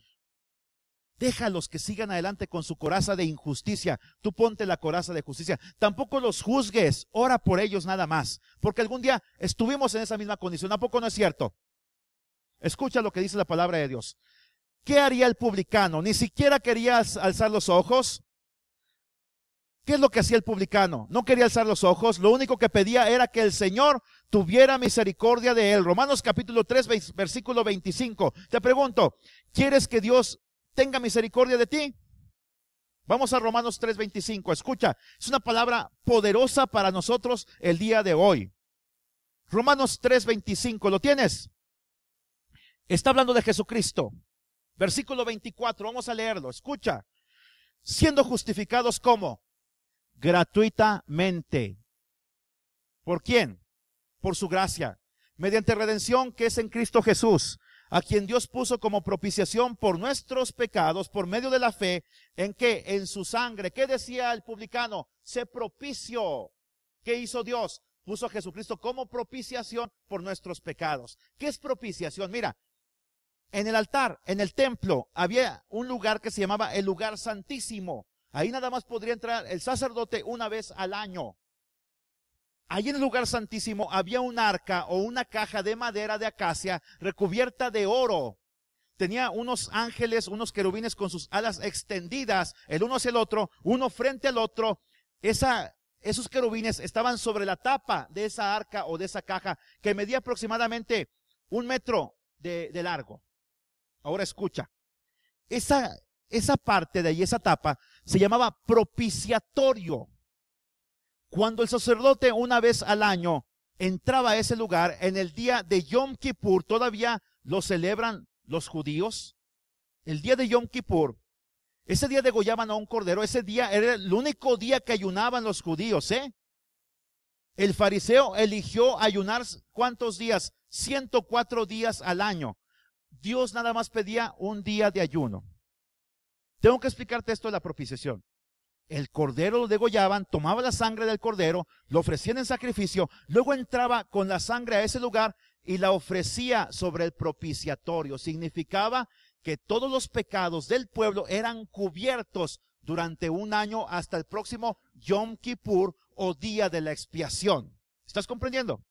Déjalos que sigan adelante con su coraza de injusticia, tú ponte la coraza de justicia. Tampoco los juzgues, ora por ellos nada más, porque algún día estuvimos en esa misma condición, ¿a poco no es cierto? Escucha lo que dice la palabra de Dios. ¿Qué haría el publicano? Ni siquiera quería alzar los ojos. ¿Qué es lo que hacía el publicano? No quería alzar los ojos, lo único que pedía era que el Señor tuviera misericordia de él. Romanos capítulo 3, versículo 25. Te pregunto, ¿quieres que Dios tenga misericordia de ti? Vamos a Romanos 3:25. Escucha, es una palabra poderosa para nosotros el día de hoy. Romanos 3:25, ¿lo tienes? Está hablando de Jesucristo. Versículo 24, vamos a leerlo. Escucha, siendo justificados ¿cómo? Gratuitamente. ¿Por quién? Por su gracia, mediante redención que es en Cristo Jesús, a quien Dios puso como propiciación por nuestros pecados, por medio de la fe, ¿en qué? En su sangre. ¿Qué decía el publicano? Sé propicio. ¿Qué hizo Dios? Puso a Jesucristo como propiciación por nuestros pecados. ¿Qué es propiciación? Mira, en el altar, en el templo, había un lugar que se llamaba el lugar santísimo. Ahí nada más podría entrar el sacerdote una vez al año. Ahí en el lugar santísimo había un arca o una caja de madera de acacia recubierta de oro. Tenía unos ángeles, unos querubines con sus alas extendidas, el uno hacia el otro, uno frente al otro. Esos querubines estaban sobre la tapa de esa arca o de esa caja que medía aproximadamente 1 metro de largo. Ahora escucha, esa parte de ahí, esa tapa, se llamaba propiciatorio. Cuando el sacerdote una vez al año entraba a ese lugar, en el día de Yom Kippur, todavía lo celebran los judíos, el día de Yom Kippur, ese día degollaban a un cordero, ese día era el único día que ayunaban los judíos, El fariseo eligió ayunar, ¿cuántos días? 104 días al año. Dios nada más pedía un día de ayuno. Tengo que explicarte esto de la propiciación. El cordero lo degollaban, tomaba la sangre del cordero, lo ofrecían en sacrificio, luego entraba con la sangre a ese lugar y la ofrecía sobre el propiciatorio. Significaba que todos los pecados del pueblo eran cubiertos durante un año hasta el próximo Yom Kippur o día de la expiación. ¿Estás comprendiendo?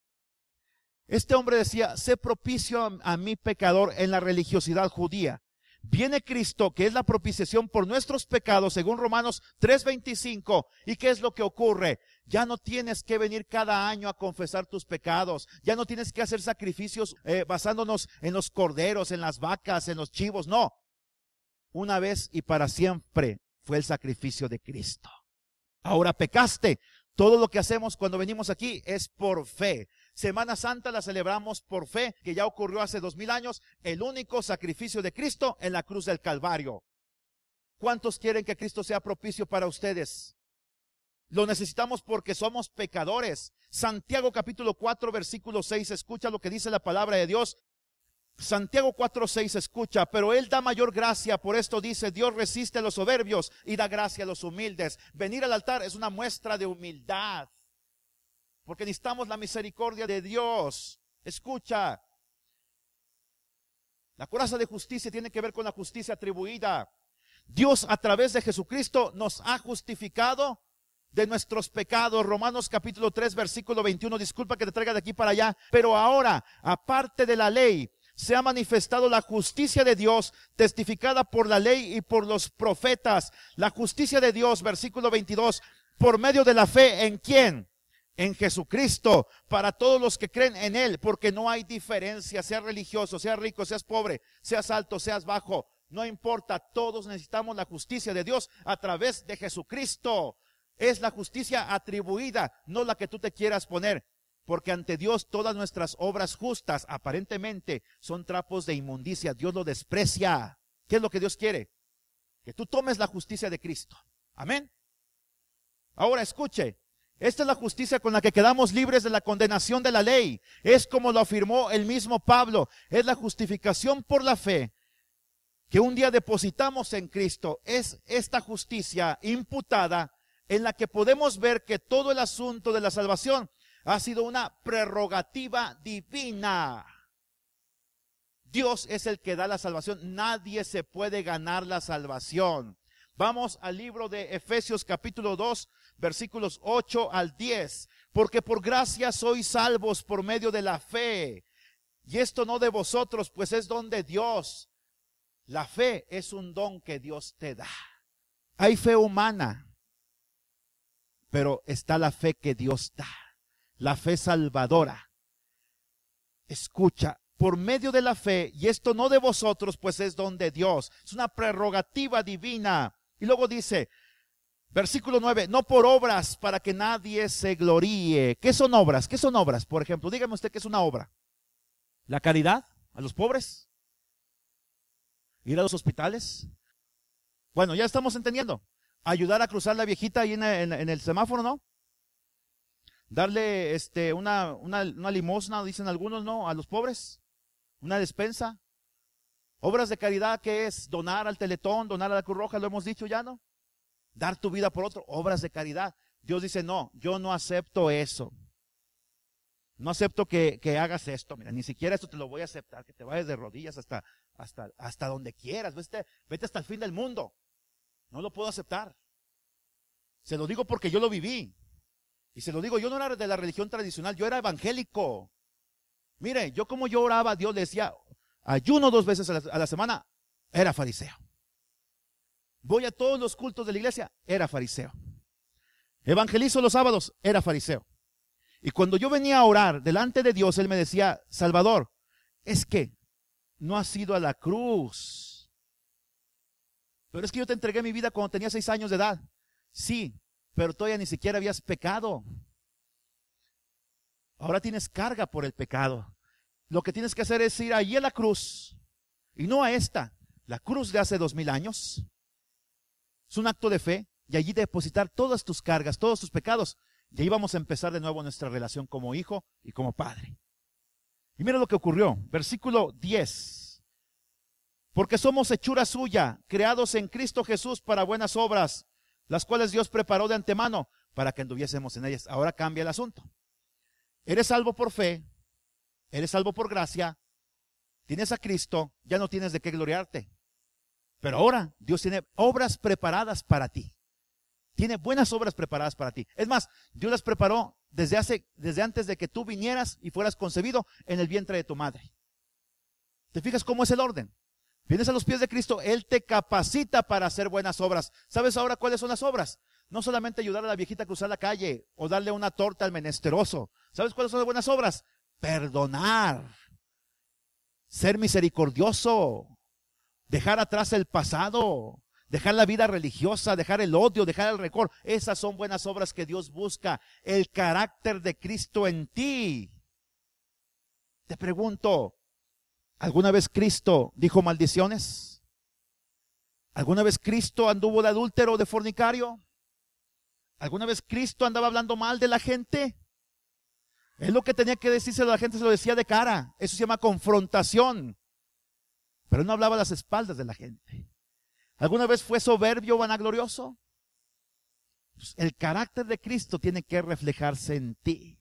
Este hombre decía, sé propicio a mi pecador en la religiosidad judía. Viene Cristo, que es la propiciación por nuestros pecados, según Romanos 3:25. ¿Y qué es lo que ocurre? Ya no tienes que venir cada año a confesar tus pecados. Ya no tienes que hacer sacrificios basándonos en los corderos, en las vacas, en los chivos. No. Una vez y para siempre fue el sacrificio de Cristo. Ahora pecaste. Todo lo que hacemos cuando venimos aquí es por fe. Semana Santa la celebramos por fe, que ya ocurrió hace 2000 años, el único sacrificio de Cristo en la cruz del Calvario. ¿Cuántos quieren que Cristo sea propicio para ustedes? Lo necesitamos porque somos pecadores. Santiago capítulo 4 versículo 6, escucha lo que dice la palabra de Dios. Santiago 4:6 escucha, pero Él da mayor gracia, por esto dice, Dios resiste a los soberbios y da gracia a los humildes. Venir al altar es una muestra de humildad, porque necesitamos la misericordia de Dios. Escucha, la coraza de justicia tiene que ver con la justicia atribuida. Dios a través de Jesucristo nos ha justificado de nuestros pecados. Romanos capítulo 3 versículo 21, disculpa que te traiga de aquí para allá, pero ahora, aparte de la ley, se ha manifestado la justicia de Dios, testificada por la ley y por los profetas. La justicia de Dios, versículo 22, por medio de la fe, ¿en quién? En Jesucristo, para todos los que creen en Él, porque no hay diferencia, seas religioso, seas rico, seas pobre, seas alto, seas bajo, no importa, todos necesitamos la justicia de Dios a través de Jesucristo. Es la justicia atribuida, no la que tú te quieras poner. Porque ante Dios todas nuestras obras justas aparentemente son trapos de inmundicia. Dios lo desprecia. ¿Qué es lo que Dios quiere? Que tú tomes la justicia de Cristo. Amén. Ahora escuche, esta es la justicia con la que quedamos libres de la condenación de la ley. Es como lo afirmó el mismo Pablo. Es la justificación por la fe que un día depositamos en Cristo. Es esta justicia imputada en la que podemos ver que todo el asunto de la salvación ha sido una prerrogativa divina. Dios es el que da la salvación. Nadie se puede ganar la salvación. Vamos al libro de Efesios capítulo 2, versículos 8 al 10. Porque por gracia sois salvos por medio de la fe. Y esto no de vosotros, pues es don de Dios. La fe es un don que Dios te da. Hay fe humana, pero está la fe que Dios da. La fe salvadora. Escucha, por medio de la fe, y esto no de vosotros, pues es don de Dios. Es una prerrogativa divina. Y luego dice, versículo 9, no por obras para que nadie se gloríe. ¿Qué son obras? ¿Qué son obras? Por ejemplo, dígame usted qué es una obra. ¿La caridad a los pobres? ¿Ir a los hospitales? Bueno, ya estamos entendiendo. Ayudar a cruzar la viejita ahí en el semáforo, ¿no? Darle una limosna, dicen algunos, ¿no? A los pobres. Una despensa. Obras de caridad, ¿qué es? Donar al Teletón, donar a la Cruz Roja, lo hemos dicho ya, ¿no? Dar tu vida por otro, obras de caridad. Dios dice, no, yo no acepto eso. No acepto que hagas esto, mira, ni siquiera esto te lo voy a aceptar, que te vayas de rodillas hasta donde quieras, vete hasta el fin del mundo. No lo puedo aceptar. Se lo digo porque yo lo viví. Y se lo digo, yo no era de la religión tradicional, yo era evangélico. Mire, yo como yo oraba, Dios le decía, ayuno 2 veces a la semana, era fariseo. Voy a todos los cultos de la iglesia, era fariseo. Evangelizo los sábados, era fariseo. Y cuando yo venía a orar delante de Dios, Él me decía, Salvador, es que no has ido a la cruz. Pero es que yo te entregué mi vida cuando tenía 6 años de edad. Sí, pero todavía ni siquiera habías pecado. Ahora tienes carga por el pecado. Lo que tienes que hacer es ir allí a la cruz, y no a esta, la cruz de hace 2000 años. Es un acto de fe, y allí depositar todas tus cargas, todos tus pecados. Y ahí vamos a empezar de nuevo nuestra relación como hijo y como padre. Y mira lo que ocurrió, versículo 10. Porque somos hechura suya, creados en Cristo Jesús para buenas obras, las cuales Dios preparó de antemano para que anduviésemos en ellas. Ahora cambia el asunto. Eres salvo por fe, eres salvo por gracia, tienes a Cristo, ya no tienes de qué gloriarte. Pero ahora Dios tiene obras preparadas para ti. Tiene buenas obras preparadas para ti. Es más, Dios las preparó desde antes de que tú vinieras y fueras concebido en el vientre de tu madre. ¿Te fijas cómo es el orden? Vienes a los pies de Cristo, Él te capacita para hacer buenas obras. ¿Sabes ahora cuáles son las obras? No solamente ayudar a la viejita a cruzar la calle o darle una torta al menesteroso. ¿Sabes cuáles son las buenas obras? Perdonar, ser misericordioso, dejar atrás el pasado, dejar la vida religiosa, dejar el odio, dejar el rencor. Esas son buenas obras que Dios busca. El carácter de Cristo en ti. Te pregunto, ¿alguna vez Cristo dijo maldiciones? ¿Alguna vez Cristo anduvo de adúltero o de fornicario? ¿Alguna vez Cristo andaba hablando mal de la gente? Es lo que tenía que decirse a la gente, se lo decía de cara. Eso se llama confrontación. Pero no hablaba a las espaldas de la gente. ¿Alguna vez fue soberbio o vanaglorioso? Pues el carácter de Cristo tiene que reflejarse en ti.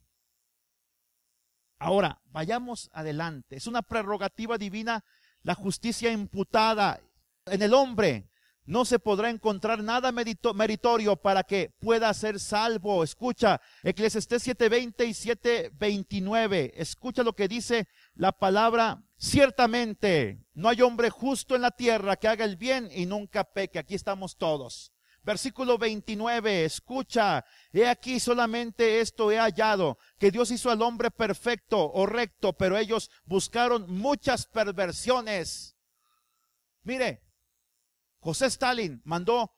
Ahora, vayamos adelante. Es una prerrogativa divina la justicia imputada en el hombre. No se podrá encontrar nada meritorio para que pueda ser salvo. Escucha, Eclesiastés 7:20 y 7:29. Escucha lo que dice la palabra. Ciertamente, no hay hombre justo en la tierra que haga el bien y nunca peque. Aquí estamos todos. Versículo 29, escucha, he aquí solamente esto he hallado, que Dios hizo al hombre perfecto o recto, pero ellos buscaron muchas perversiones. Mire, José Stalin mandó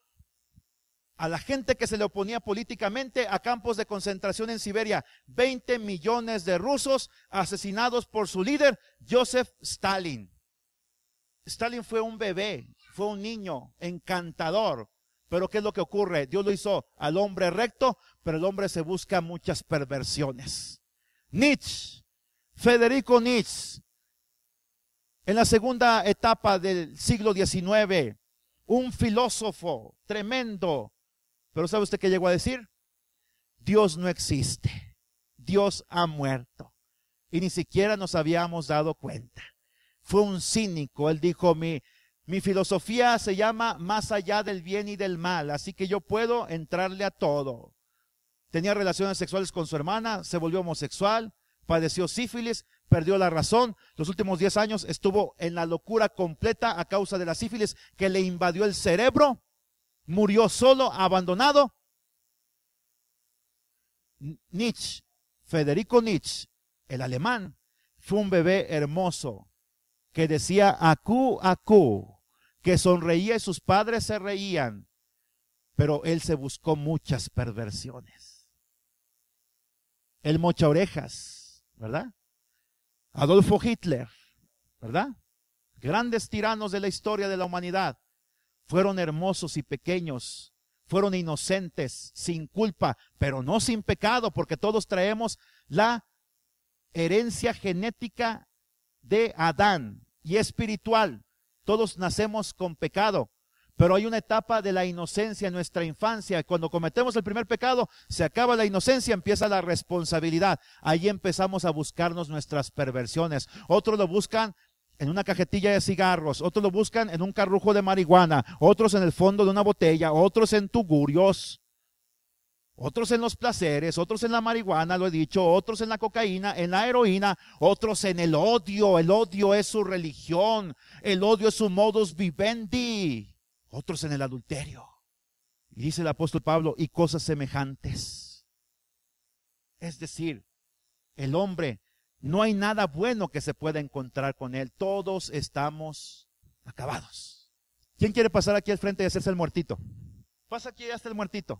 a la gente que se le oponía políticamente a campos de concentración en Siberia. 20 millones de rusos asesinados por su líder, Joseph Stalin. Stalin fue un bebé, fue un niño encantador. Pero ¿qué es lo que ocurre? Dios lo hizo al hombre recto, pero el hombre se busca muchas perversiones. Nietzsche, Federico Nietzsche, en la segunda etapa del siglo XIX, un filósofo tremendo. Pero ¿sabe usted qué llegó a decir? Dios no existe. Dios ha muerto. Y ni siquiera nos habíamos dado cuenta. Fue un cínico. Él dijo, mi filosofía se llama más allá del bien y del mal, así que yo puedo entrarle a todo. Tenía relaciones sexuales con su hermana, se volvió homosexual, padeció sífilis, perdió la razón. Los últimos 10 años estuvo en la locura completa a causa de la sífilis que le invadió el cerebro. Murió solo, abandonado. Nietzsche, Federico Nietzsche, el alemán, fue un bebé hermoso que decía acú, acú, que sonreía y sus padres se reían, pero él se buscó muchas perversiones. El mocha orejas, ¿verdad? Adolfo Hitler, ¿verdad? Grandes tiranos de la historia de la humanidad. Fueron hermosos y pequeños, fueron inocentes, sin culpa, pero no sin pecado, porque todos traemos la herencia genética de Adán y espiritual. Todos nacemos con pecado, pero hay una etapa de la inocencia en nuestra infancia. Cuando cometemos el primer pecado, se acaba la inocencia, empieza la responsabilidad. Ahí empezamos a buscarnos nuestras perversiones. Otros lo buscan en una cajetilla de cigarros, otros lo buscan en un carrujo de marihuana, otros en el fondo de una botella, otros en tugurios, otros en los placeres, otros en la marihuana, lo he dicho, otros en la cocaína, en la heroína, otros en el odio. El odio es su religión, el odio es su modus vivendi. Otros en el adulterio. Y dice el apóstol Pablo, y cosas semejantes. Es decir, el hombre, no hay nada bueno que se pueda encontrar con él. Todos estamos acabados. ¿Quién quiere pasar aquí al frente y hacerse el muertito? Pasa aquí hasta el muertito.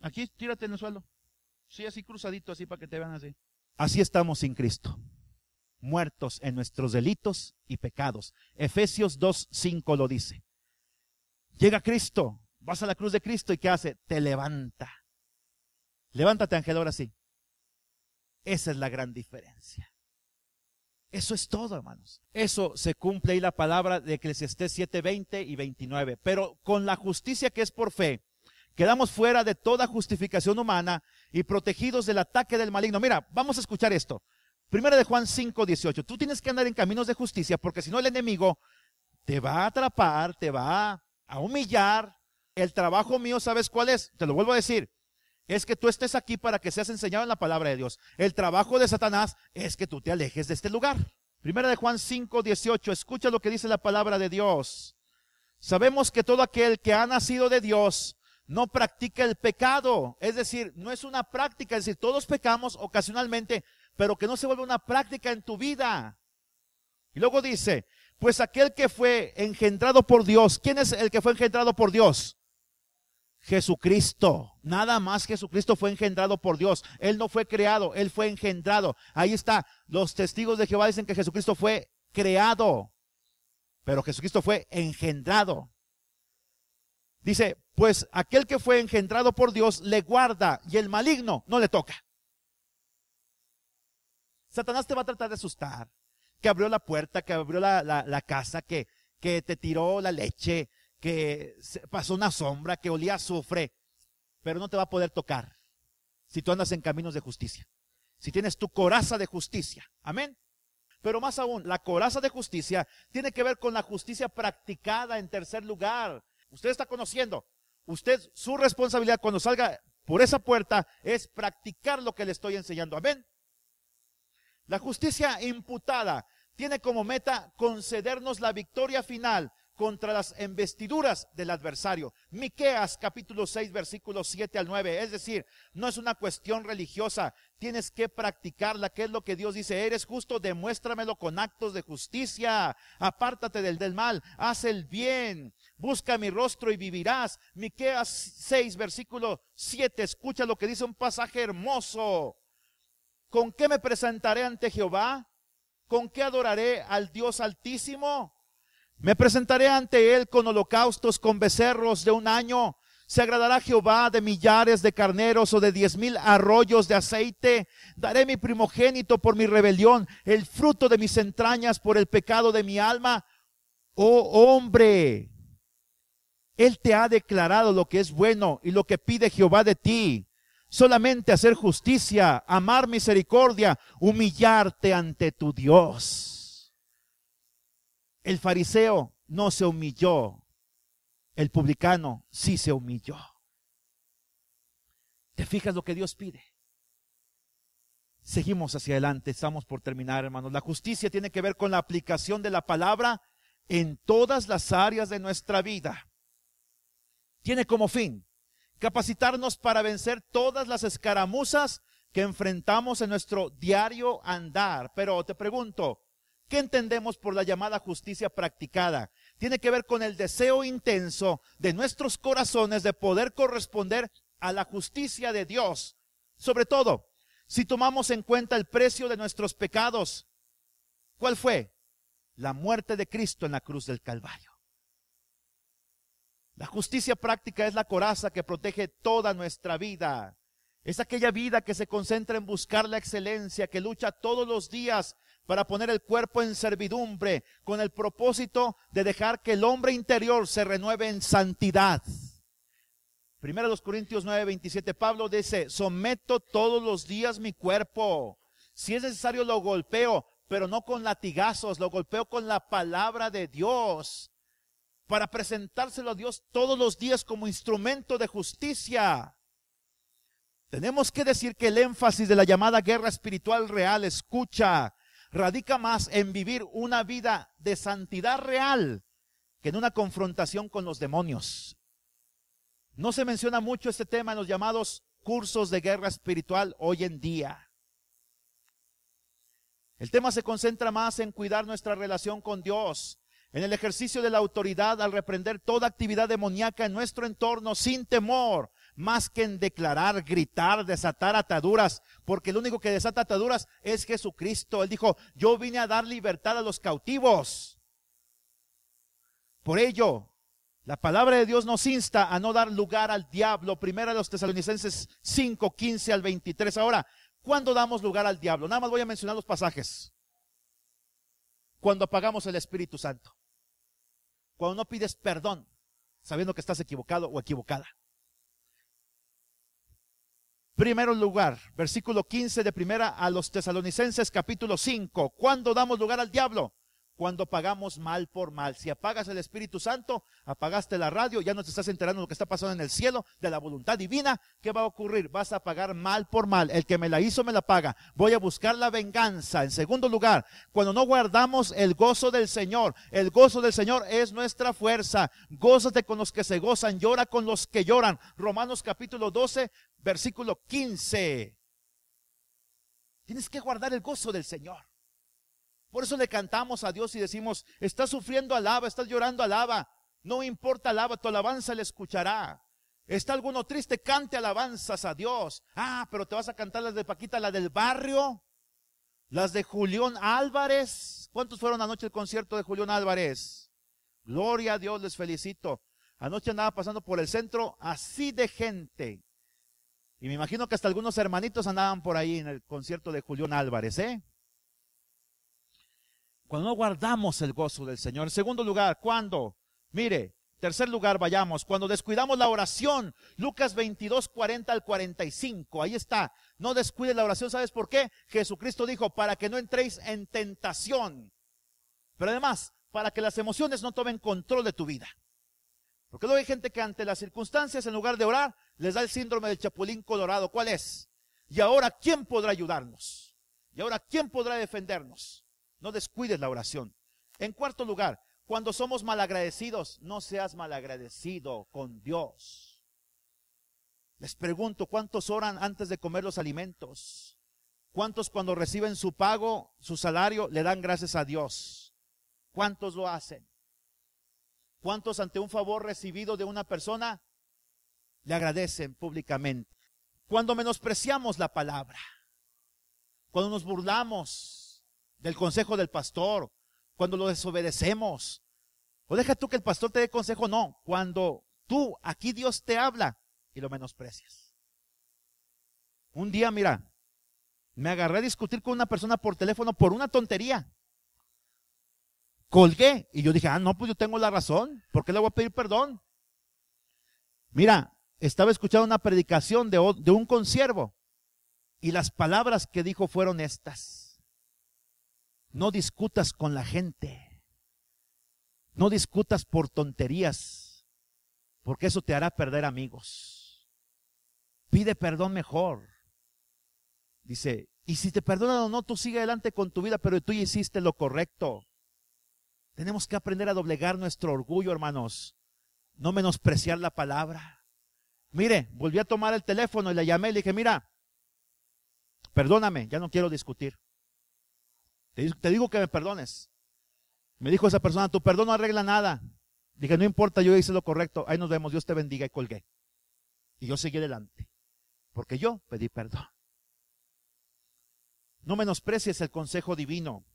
Aquí, tírate en el suelo. Sí, así cruzadito, así para que te vean así. Así estamos sin Cristo. Muertos en nuestros delitos y pecados. Efesios 2:5 lo dice. Llega Cristo, vas a la cruz de Cristo y ¿qué hace? Te levanta. Levántate, ángel, ahora sí. Esa es la gran diferencia. Eso es todo, hermanos. Eso se cumple ahí la palabra de Eclesiastés 7:20 y 29. Pero con la justicia que es por fe, quedamos fuera de toda justificación humana y protegidos del ataque del maligno. Mira, vamos a escuchar esto. Primera de Juan 5:18. Tú tienes que andar en caminos de justicia, porque si no el enemigo te va a atrapar, te va a humillar. El trabajo mío, ¿sabes cuál es? Te lo vuelvo a decir. Es que tú estés aquí para que seas enseñado en la palabra de Dios. El trabajo de Satanás es que tú te alejes de este lugar. Primera de Juan 5:18. Escucha lo que dice la palabra de Dios. Sabemos que todo aquel que ha nacido de Dios no practica el pecado. Es decir, no es una práctica. Es decir, todos pecamos ocasionalmente, pero que no se vuelva una práctica en tu vida. Y luego dice, Pues aquel que fue engendrado por Dios, ¿quién es el que fue engendrado por Dios? Jesucristo. Nada más Jesucristo fue engendrado por Dios. Él no fue creado, Él fue engendrado. Ahí está. Los testigos de Jehová dicen que Jesucristo fue creado, pero Jesucristo fue engendrado. Dice, pues aquel que fue engendrado por Dios le guarda y el maligno no le toca. Satanás te va a tratar de asustar, que abrió la puerta, que abrió la casa, que te tiró la leche, que pasó una sombra, que olía a azufre, pero no te va a poder tocar si tú andas en caminos de justicia, si tienes tu coraza de justicia. Amén. Pero más aún, la coraza de justicia tiene que ver con la justicia practicada. En tercer lugar, usted está conociendo, su responsabilidad cuando salga por esa puerta es practicar lo que le estoy enseñando. Amén. La justicia imputada tiene como meta concedernos la victoria final contra las embestiduras del adversario. Miqueas capítulo 6 versículos 7 al 9. Es decir, no es una cuestión religiosa, tienes que practicarla. ¿Qué es lo que Dios dice? Eres justo, demuéstramelo con actos de justicia. Apártate del mal, haz el bien, busca mi rostro y vivirás. Miqueas 6 versículo 7. Escucha lo que dice, un pasaje hermoso. ¿Con qué me presentaré ante Jehová? ¿Con qué adoraré al Dios Altísimo? Me presentaré ante Él con holocaustos, con becerros de un año. ¿Se agradará Jehová de millares de carneros o de 10,000 arroyos de aceite? Daré mi primogénito por mi rebelión, el fruto de mis entrañas por el pecado de mi alma. Oh hombre, Él te ha declarado lo que es bueno y lo que pide Jehová de ti. Solamente hacer justicia, amar misericordia, humillarte ante tu Dios. El fariseo no se humilló, el publicano sí se humilló. ¿Te fijas lo que Dios pide? Seguimos hacia adelante, estamos por terminar, hermanos. La justicia tiene que ver con la aplicación de la palabra en todas las áreas de nuestra vida. Tiene como fin capacitarnos para vencer todas las escaramuzas que enfrentamos en nuestro diario andar. Pero te pregunto, ¿qué entendemos por la llamada justicia practicada? Tiene que ver con el deseo intenso de nuestros corazones de poder corresponder a la justicia de Dios. Sobre todo, si tomamos en cuenta el precio de nuestros pecados. ¿Cuál fue? La muerte de Cristo en la cruz del Calvario. La justicia práctica es la coraza que protege toda nuestra vida. Es aquella vida que se concentra en buscar la excelencia, que lucha todos los días para poner el cuerpo en servidumbre, con el propósito de dejar que el hombre interior se renueve en santidad. 1 Corintios 9:27, Pablo dice, someto todos los días mi cuerpo. Si es necesario lo golpeo, pero no con latigazos, lo golpeo con la palabra de Dios, para presentárselo a Dios todos los días como instrumento de justicia. Tenemos que decir que el énfasis de la llamada guerra espiritual real, escucha, radica más en vivir una vida de santidad real que en una confrontación con los demonios. No se menciona mucho este tema en los llamados cursos de guerra espiritual hoy en día. El tema se concentra más en cuidar nuestra relación con Dios, en el ejercicio de la autoridad al reprender toda actividad demoníaca en nuestro entorno sin temor, más que en declarar, gritar, desatar ataduras, porque el único que desata ataduras es Jesucristo. Él dijo, yo vine a dar libertad a los cautivos. Por ello, la palabra de Dios nos insta a no dar lugar al diablo. Primera de los Tesalonicenses 5:15 al 23. Ahora, ¿cuándo damos lugar al diablo? Nada más voy a mencionar los pasajes. Cuando apagamos el Espíritu Santo. Cuando no pides perdón, sabiendo que estás equivocado o equivocada. Primero lugar, versículo 15 de Primera a los Tesalonicenses capítulo 5. ¿Cuándo damos lugar al diablo? Cuando pagamos mal por mal. Si apagas el Espíritu Santo, apagaste la radio, ya no te estás enterando de lo que está pasando en el cielo, de la voluntad divina. ¿Qué va a ocurrir? Vas a pagar mal por mal. El que me la hizo me la paga. Voy a buscar la venganza. En segundo lugar, cuando no guardamos el gozo del Señor. El gozo del Señor es nuestra fuerza. Gózate con los que se gozan, llora con los que lloran. Romanos capítulo 12, versículo 15. Tienes que guardar el gozo del Señor. Por eso le cantamos a Dios y decimos, estás sufriendo, alaba, estás llorando, alaba. No importa, alaba, tu alabanza le escuchará. ¿Está alguno triste? Cante alabanzas a Dios. Ah, pero te vas a cantar las de Paquita, la del barrio, las de Julián Álvarez. ¿Cuántos fueron anoche al concierto de Julián Álvarez? Gloria a Dios, les felicito. Anoche andaba pasando por el centro así de gente. Y me imagino que hasta algunos hermanitos andaban por ahí en el concierto de Julián Álvarez, ¿eh? Cuando no guardamos el gozo del Señor. En segundo lugar, ¿cuándo? Mire, tercer lugar, vayamos. Cuando descuidamos la oración. Lucas 22, 40 al 45. Ahí está. No descuides la oración. ¿Sabes por qué? Jesucristo dijo, para que no entréis en tentación. Pero además, para que las emociones no tomen control de tu vida. Porque luego hay gente que ante las circunstancias, en lugar de orar, les da el síndrome del chapulín colorado. ¿Cuál es? Y ahora, ¿quién podrá ayudarnos? Y ahora, ¿quién podrá defendernos? No descuides la oración. En cuarto lugar, cuando somos malagradecidos, no seas malagradecido con Dios. Les pregunto, ¿cuántos oran antes de comer los alimentos? ¿Cuántos cuando reciben su pago, su salario, le dan gracias a Dios? ¿Cuántos lo hacen? ¿Cuántos ante un favor recibido de una persona le agradecen públicamente? Cuando menospreciamos la palabra, cuando nos burlamos del consejo del pastor, cuando lo desobedecemos, o deja tú que el pastor te dé consejo, no, cuando tú, aquí Dios te habla y lo menosprecias. Un día, mira, me agarré a discutir con una persona por teléfono por una tontería. Colgué y yo dije, no, pues yo tengo la razón, ¿por qué le voy a pedir perdón? Mira, estaba escuchando una predicación de un consiervo y las palabras que dijo fueron estas: no discutas con la gente, no discutas por tonterías, porque eso te hará perder amigos. Pide perdón mejor. Dice, y si te perdonan o no, tú sigue adelante con tu vida, pero tú ya hiciste lo correcto. Tenemos que aprender a doblegar nuestro orgullo, hermanos. No menospreciar la palabra. Mire, volví a tomar el teléfono y le llamé y le dije, mira, perdóname, ya no quiero discutir. Te digo que me perdones. Me dijo esa persona, tu perdón no arregla nada. Dije, no importa, yo hice lo correcto. Ahí nos vemos, Dios te bendiga, y colgué. Y yo seguí adelante, porque yo pedí perdón. No menosprecies el consejo divino.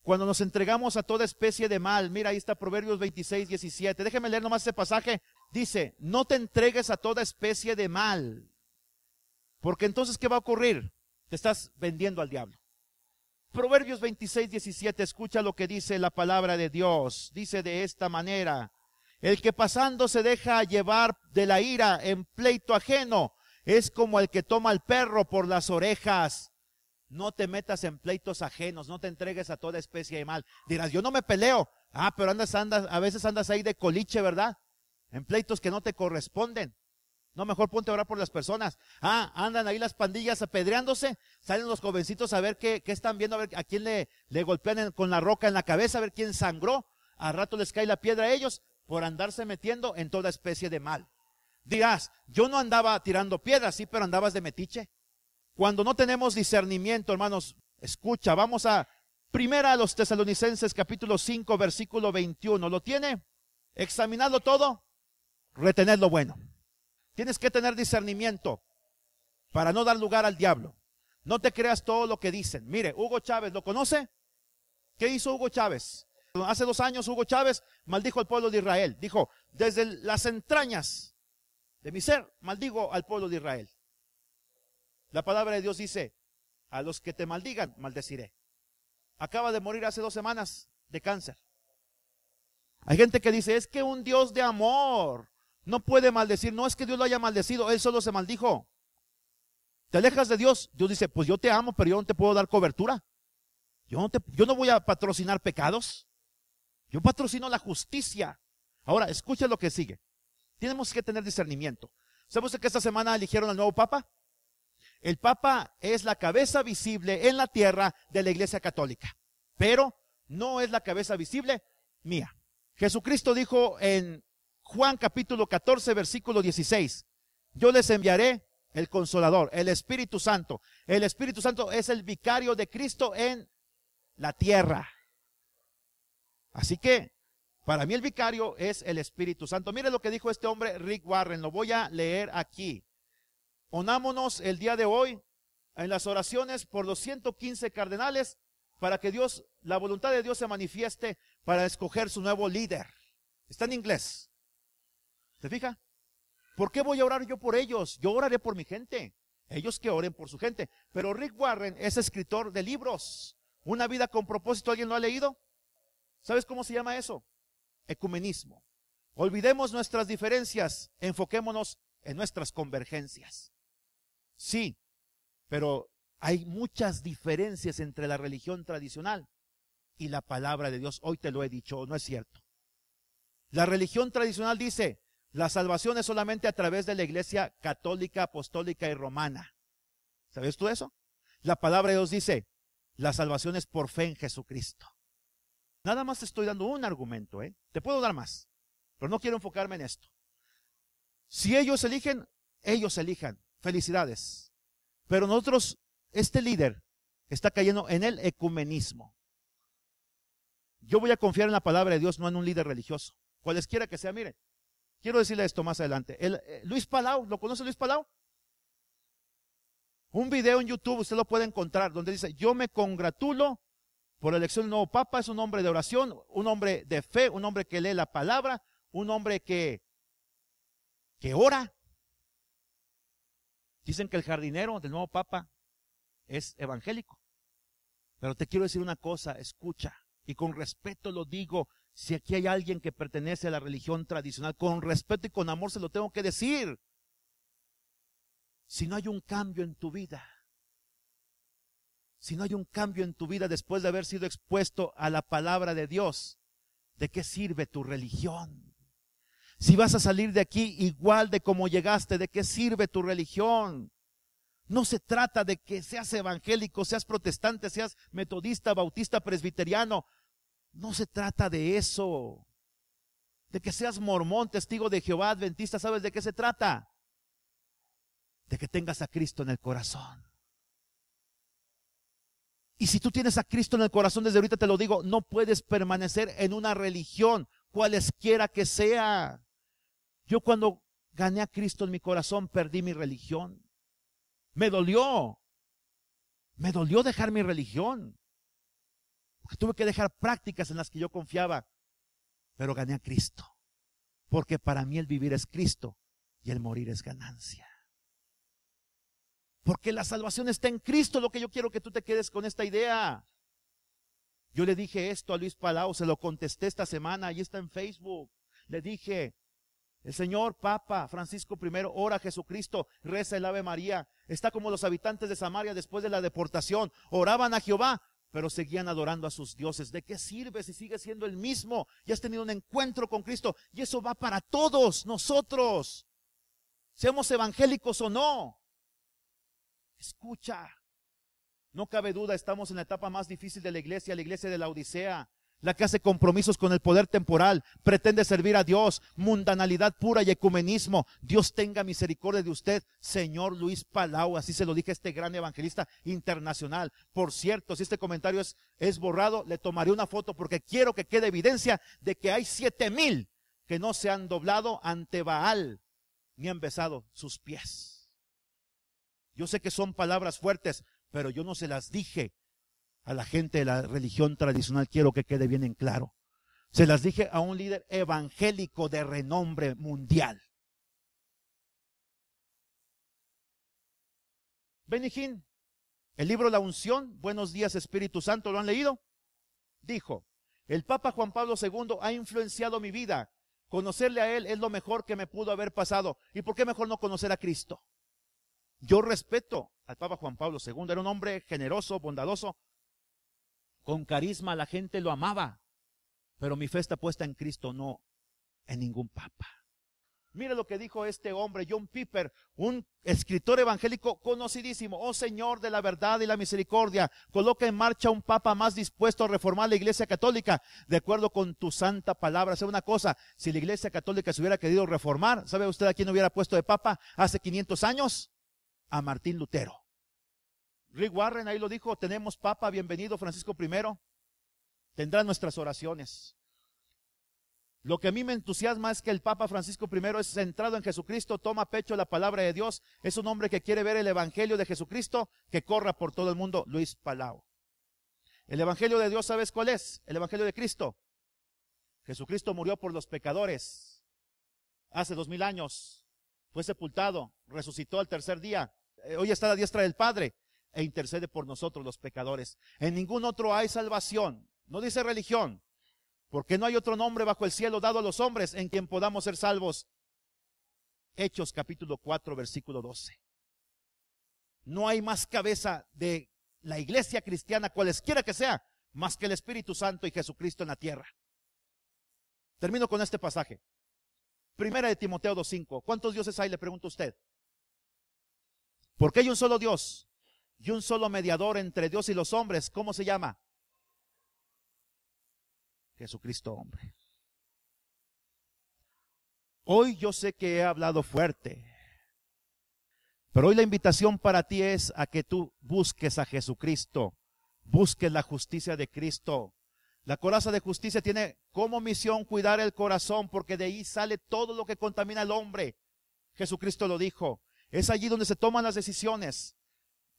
Cuando nos entregamos a toda especie de mal, mira, ahí está Proverbios 26, 17. Déjeme leer nomás ese pasaje. Dice, no te entregues a toda especie de mal. Porque entonces, ¿qué va a ocurrir? Te estás vendiendo al diablo. Proverbios 26, 17, escucha lo que dice la palabra de Dios. Dice de esta manera, el que pasando se deja llevar de la ira en pleito ajeno, es como el que toma al perro por las orejas. No te metas en pleitos ajenos, no te entregues a toda especie de mal. Dirás, yo no me peleo. Pero a veces andas ahí de coliche, ¿verdad? En pleitos que no te corresponden. No, mejor ponte a orar por las personas. Andan ahí las pandillas apedreándose, salen los jovencitos a ver qué están viendo, a ver a quién le golpean con la roca en la cabeza, a ver quién sangró. A rato les cae la piedra a ellos por andarse metiendo en toda especie de mal. Dirás, yo no andaba tirando piedras, sí, pero andabas de metiche. Cuando no tenemos discernimiento, hermanos, escucha, vamos a los Tesalonicenses capítulo 5, versículo 21. ¿Lo tiene? Examinadlo todo, retened lo bueno. Tienes que tener discernimiento para no dar lugar al diablo. No te creas todo lo que dicen. Mire, Hugo Chávez, ¿lo conoce? ¿Qué hizo Hugo Chávez? Hace 2 años Hugo Chávez maldijo al pueblo de Israel. Dijo, desde las entrañas de mi ser, maldigo al pueblo de Israel. La palabra de Dios dice, a los que te maldigan, maldeciré. Acaba de morir hace 2 semanas de cáncer. Hay gente que dice, es que un Dios de amor no puede maldecir. No es que Dios lo haya maldecido, Él solo se maldijo. Te alejas de Dios, Dios dice, pues yo te amo, pero yo no te puedo dar cobertura. Yo no voy a patrocinar pecados. Yo patrocino la justicia. Ahora, escucha lo que sigue. Tenemos que tener discernimiento. ¿Sabe usted que esta semana eligieron al nuevo Papa? El Papa es la cabeza visible en la tierra de la Iglesia Católica, pero no es la cabeza visible mía. Jesucristo dijo en Juan capítulo 14, versículo 16, yo les enviaré el Consolador, el Espíritu Santo. El Espíritu Santo es el vicario de Cristo en la tierra. Así que, para mí el vicario es el Espíritu Santo. Mire lo que dijo este hombre, Rick Warren, lo voy a leer aquí. Unámonos el día de hoy en las oraciones por los 115 cardenales para que Dios, la voluntad de Dios se manifieste para escoger su nuevo líder. Está en inglés. ¿Se fija? ¿Por qué voy a orar yo por ellos? Yo oraré por mi gente. Ellos que oren por su gente. Pero Rick Warren es escritor de libros. Una vida con propósito, ¿alguien lo ha leído? ¿Sabes cómo se llama eso? Ecumenismo. Olvidemos nuestras diferencias, enfoquémonos en nuestras convergencias. Sí, pero hay muchas diferencias entre la religión tradicional y la palabra de Dios. Hoy te lo he dicho, ¿no es cierto? La religión tradicional dice, la salvación es solamente a través de la iglesia católica, apostólica y romana. ¿Sabes tú eso? La palabra de Dios dice, la salvación es por fe en Jesucristo. Nada más te estoy dando un argumento, Te puedo dar más, pero no quiero enfocarme en esto. Si ellos eligen, ellos elijan. Felicidades. Pero nosotros, este líder está cayendo en el ecumenismo. Yo voy a confiar en la palabra de Dios, no en un líder religioso. Cualesquiera que sea, miren. Quiero decirle esto más adelante. Luis Palau, ¿lo conoce Luis Palau? Un video en YouTube, usted lo puede encontrar, donde dice, yo me congratulo por la elección del nuevo Papa. Es un hombre de oración, un hombre de fe, un hombre que lee la palabra, un hombre que ora. Dicen que el jardinero del nuevo Papa es evangélico. Pero te quiero decir una cosa, escucha, y con respeto lo digo, si aquí hay alguien que pertenece a la religión tradicional, con respeto y con amor se lo tengo que decir. Si no hay un cambio en tu vida, si no hay un cambio en tu vida después de haber sido expuesto a la palabra de Dios, ¿de qué sirve tu religión? Si vas a salir de aquí igual de como llegaste, ¿de qué sirve tu religión? No se trata de que seas evangélico, seas protestante, seas metodista, bautista, presbiteriano. No se trata de eso. De que seas mormón, testigo de Jehová, adventista. ¿Sabes de qué se trata? De que tengas a Cristo en el corazón. Y si tú tienes a Cristo en el corazón, desde ahorita te lo digo, no puedes permanecer en una religión, cualesquiera que sea. Yo cuando gané a Cristo en mi corazón, perdí mi religión. Me dolió dejar mi religión. Porque tuve que dejar prácticas en las que yo confiaba, pero gané a Cristo. Porque para mí el vivir es Cristo y el morir es ganancia. Porque la salvación está en Cristo, lo que yo quiero que tú te quedes con esta idea. Yo le dije esto a Luis Palau, se lo contesté esta semana, ahí está en Facebook. Le dije, el Señor Papa Francisco I ora a Jesucristo, reza el Ave María. Está como los habitantes de Samaria después de la deportación. Oraban a Jehová, pero seguían adorando a sus dioses. ¿De qué sirve si sigue siendo el mismo? Ya has tenido un encuentro con Cristo y eso va para todos nosotros. Seamos evangélicos o no. Escucha. No cabe duda, estamos en la etapa más difícil de la iglesia de la Odisea. La que hace compromisos con el poder temporal, pretende servir a Dios, mundanalidad pura y ecumenismo. Dios tenga misericordia de usted, señor Luis Palau, así se lo dije a este gran evangelista internacional. Por cierto, si este comentario es borrado, le tomaré una foto porque quiero que quede evidencia de que hay 7,000 que no se han doblado ante Baal, ni han besado sus pies. Yo sé que son palabras fuertes, pero yo no se las dije a la gente de la religión tradicional, quiero que quede bien en claro. Se las dije a un líder evangélico de renombre mundial. Benny Hinn, el libro La Unción, Buenos Días Espíritu Santo, ¿lo han leído? Dijo, el Papa Juan Pablo II ha influenciado mi vida. Conocerle a él es lo mejor que me pudo haber pasado. ¿Y por qué mejor no conocer a Cristo? Yo respeto al Papa Juan Pablo II, era un hombre generoso, bondadoso, con carisma, la gente lo amaba, pero mi fe está puesta en Cristo, no en ningún papa. Mire lo que dijo este hombre, John Piper, un escritor evangélico conocidísimo. Oh Señor de la verdad y la misericordia, coloca en marcha un papa más dispuesto a reformar la iglesia católica, de acuerdo con tu santa palabra. ¿Sabe una cosa? Si la iglesia católica se hubiera querido reformar, ¿sabe usted a quién hubiera puesto de papa hace 500 años? A Martín Lutero. Rick Warren ahí lo dijo, tenemos Papa, bienvenido Francisco I, tendrá nuestras oraciones. Lo que a mí me entusiasma es que el Papa Francisco I es centrado en Jesucristo, toma pecho la palabra de Dios, es un hombre que quiere ver el evangelio de Jesucristo que corra por todo el mundo. Luis Palau. El evangelio de Dios, ¿sabes cuál es? El evangelio de Cristo. Jesucristo murió por los pecadores hace 2000 años, fue sepultado, resucitó al tercer día, hoy está a la diestra del Padre e intercede por nosotros los pecadores. En ningún otro hay salvación, no dice religión, porque no hay otro nombre bajo el cielo dado a los hombres en quien podamos ser salvos. Hechos capítulo 4 versículo 12. No hay más cabeza de la iglesia cristiana, cualesquiera que sea, más que el Espíritu Santo y Jesucristo en la tierra. Termino con este pasaje. Primera de Timoteo 2:5. ¿Cuántos dioses hay? Le pregunto a usted. Porque hay un solo Dios y un solo mediador entre Dios y los hombres. ¿Cómo se llama? Jesucristo hombre. Hoy yo sé que he hablado fuerte, pero hoy la invitación para ti es a que tú busques a Jesucristo, busques la justicia de Cristo. La coraza de justicia tiene como misión cuidar el corazón, porque de ahí sale todo lo que contamina al hombre. Jesucristo lo dijo. Es allí donde se toman las decisiones.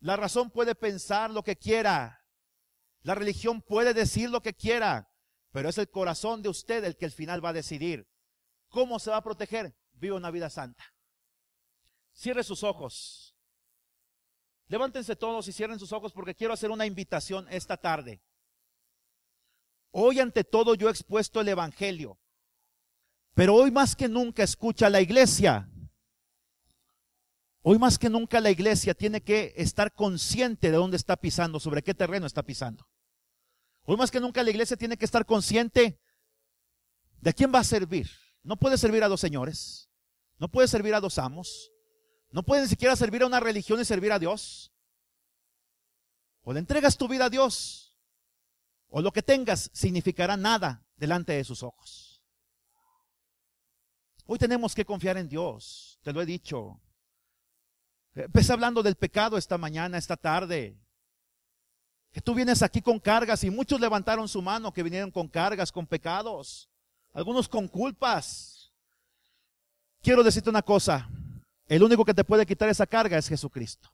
La razón puede pensar lo que quiera. La religión puede decir lo que quiera. Pero es el corazón de usted el que al final va a decidir. ¿Cómo se va a proteger? Viva una vida santa. Cierre sus ojos. Levántense todos y cierren sus ojos, porque quiero hacer una invitación esta tarde. Hoy ante todo yo he expuesto el evangelio, pero hoy más que nunca escucha la iglesia. Hoy más que nunca la iglesia tiene que estar consciente de dónde está pisando, sobre qué terreno está pisando. Hoy más que nunca la iglesia tiene que estar consciente de quién va a servir. No puede servir a dos señores, no puede servir a dos amos, no puede ni siquiera servir a una religión y servir a Dios. O le entregas tu vida a Dios, o lo que tengas significará nada delante de sus ojos. Hoy tenemos que confiar en Dios, te lo he dicho. Empecé hablando del pecado esta mañana, esta tarde. Que tú vienes aquí con cargas, y muchos levantaron su mano que vinieron con cargas, con pecados, algunos con culpas. Quiero decirte una cosa, el único que te puede quitar esa carga es Jesucristo.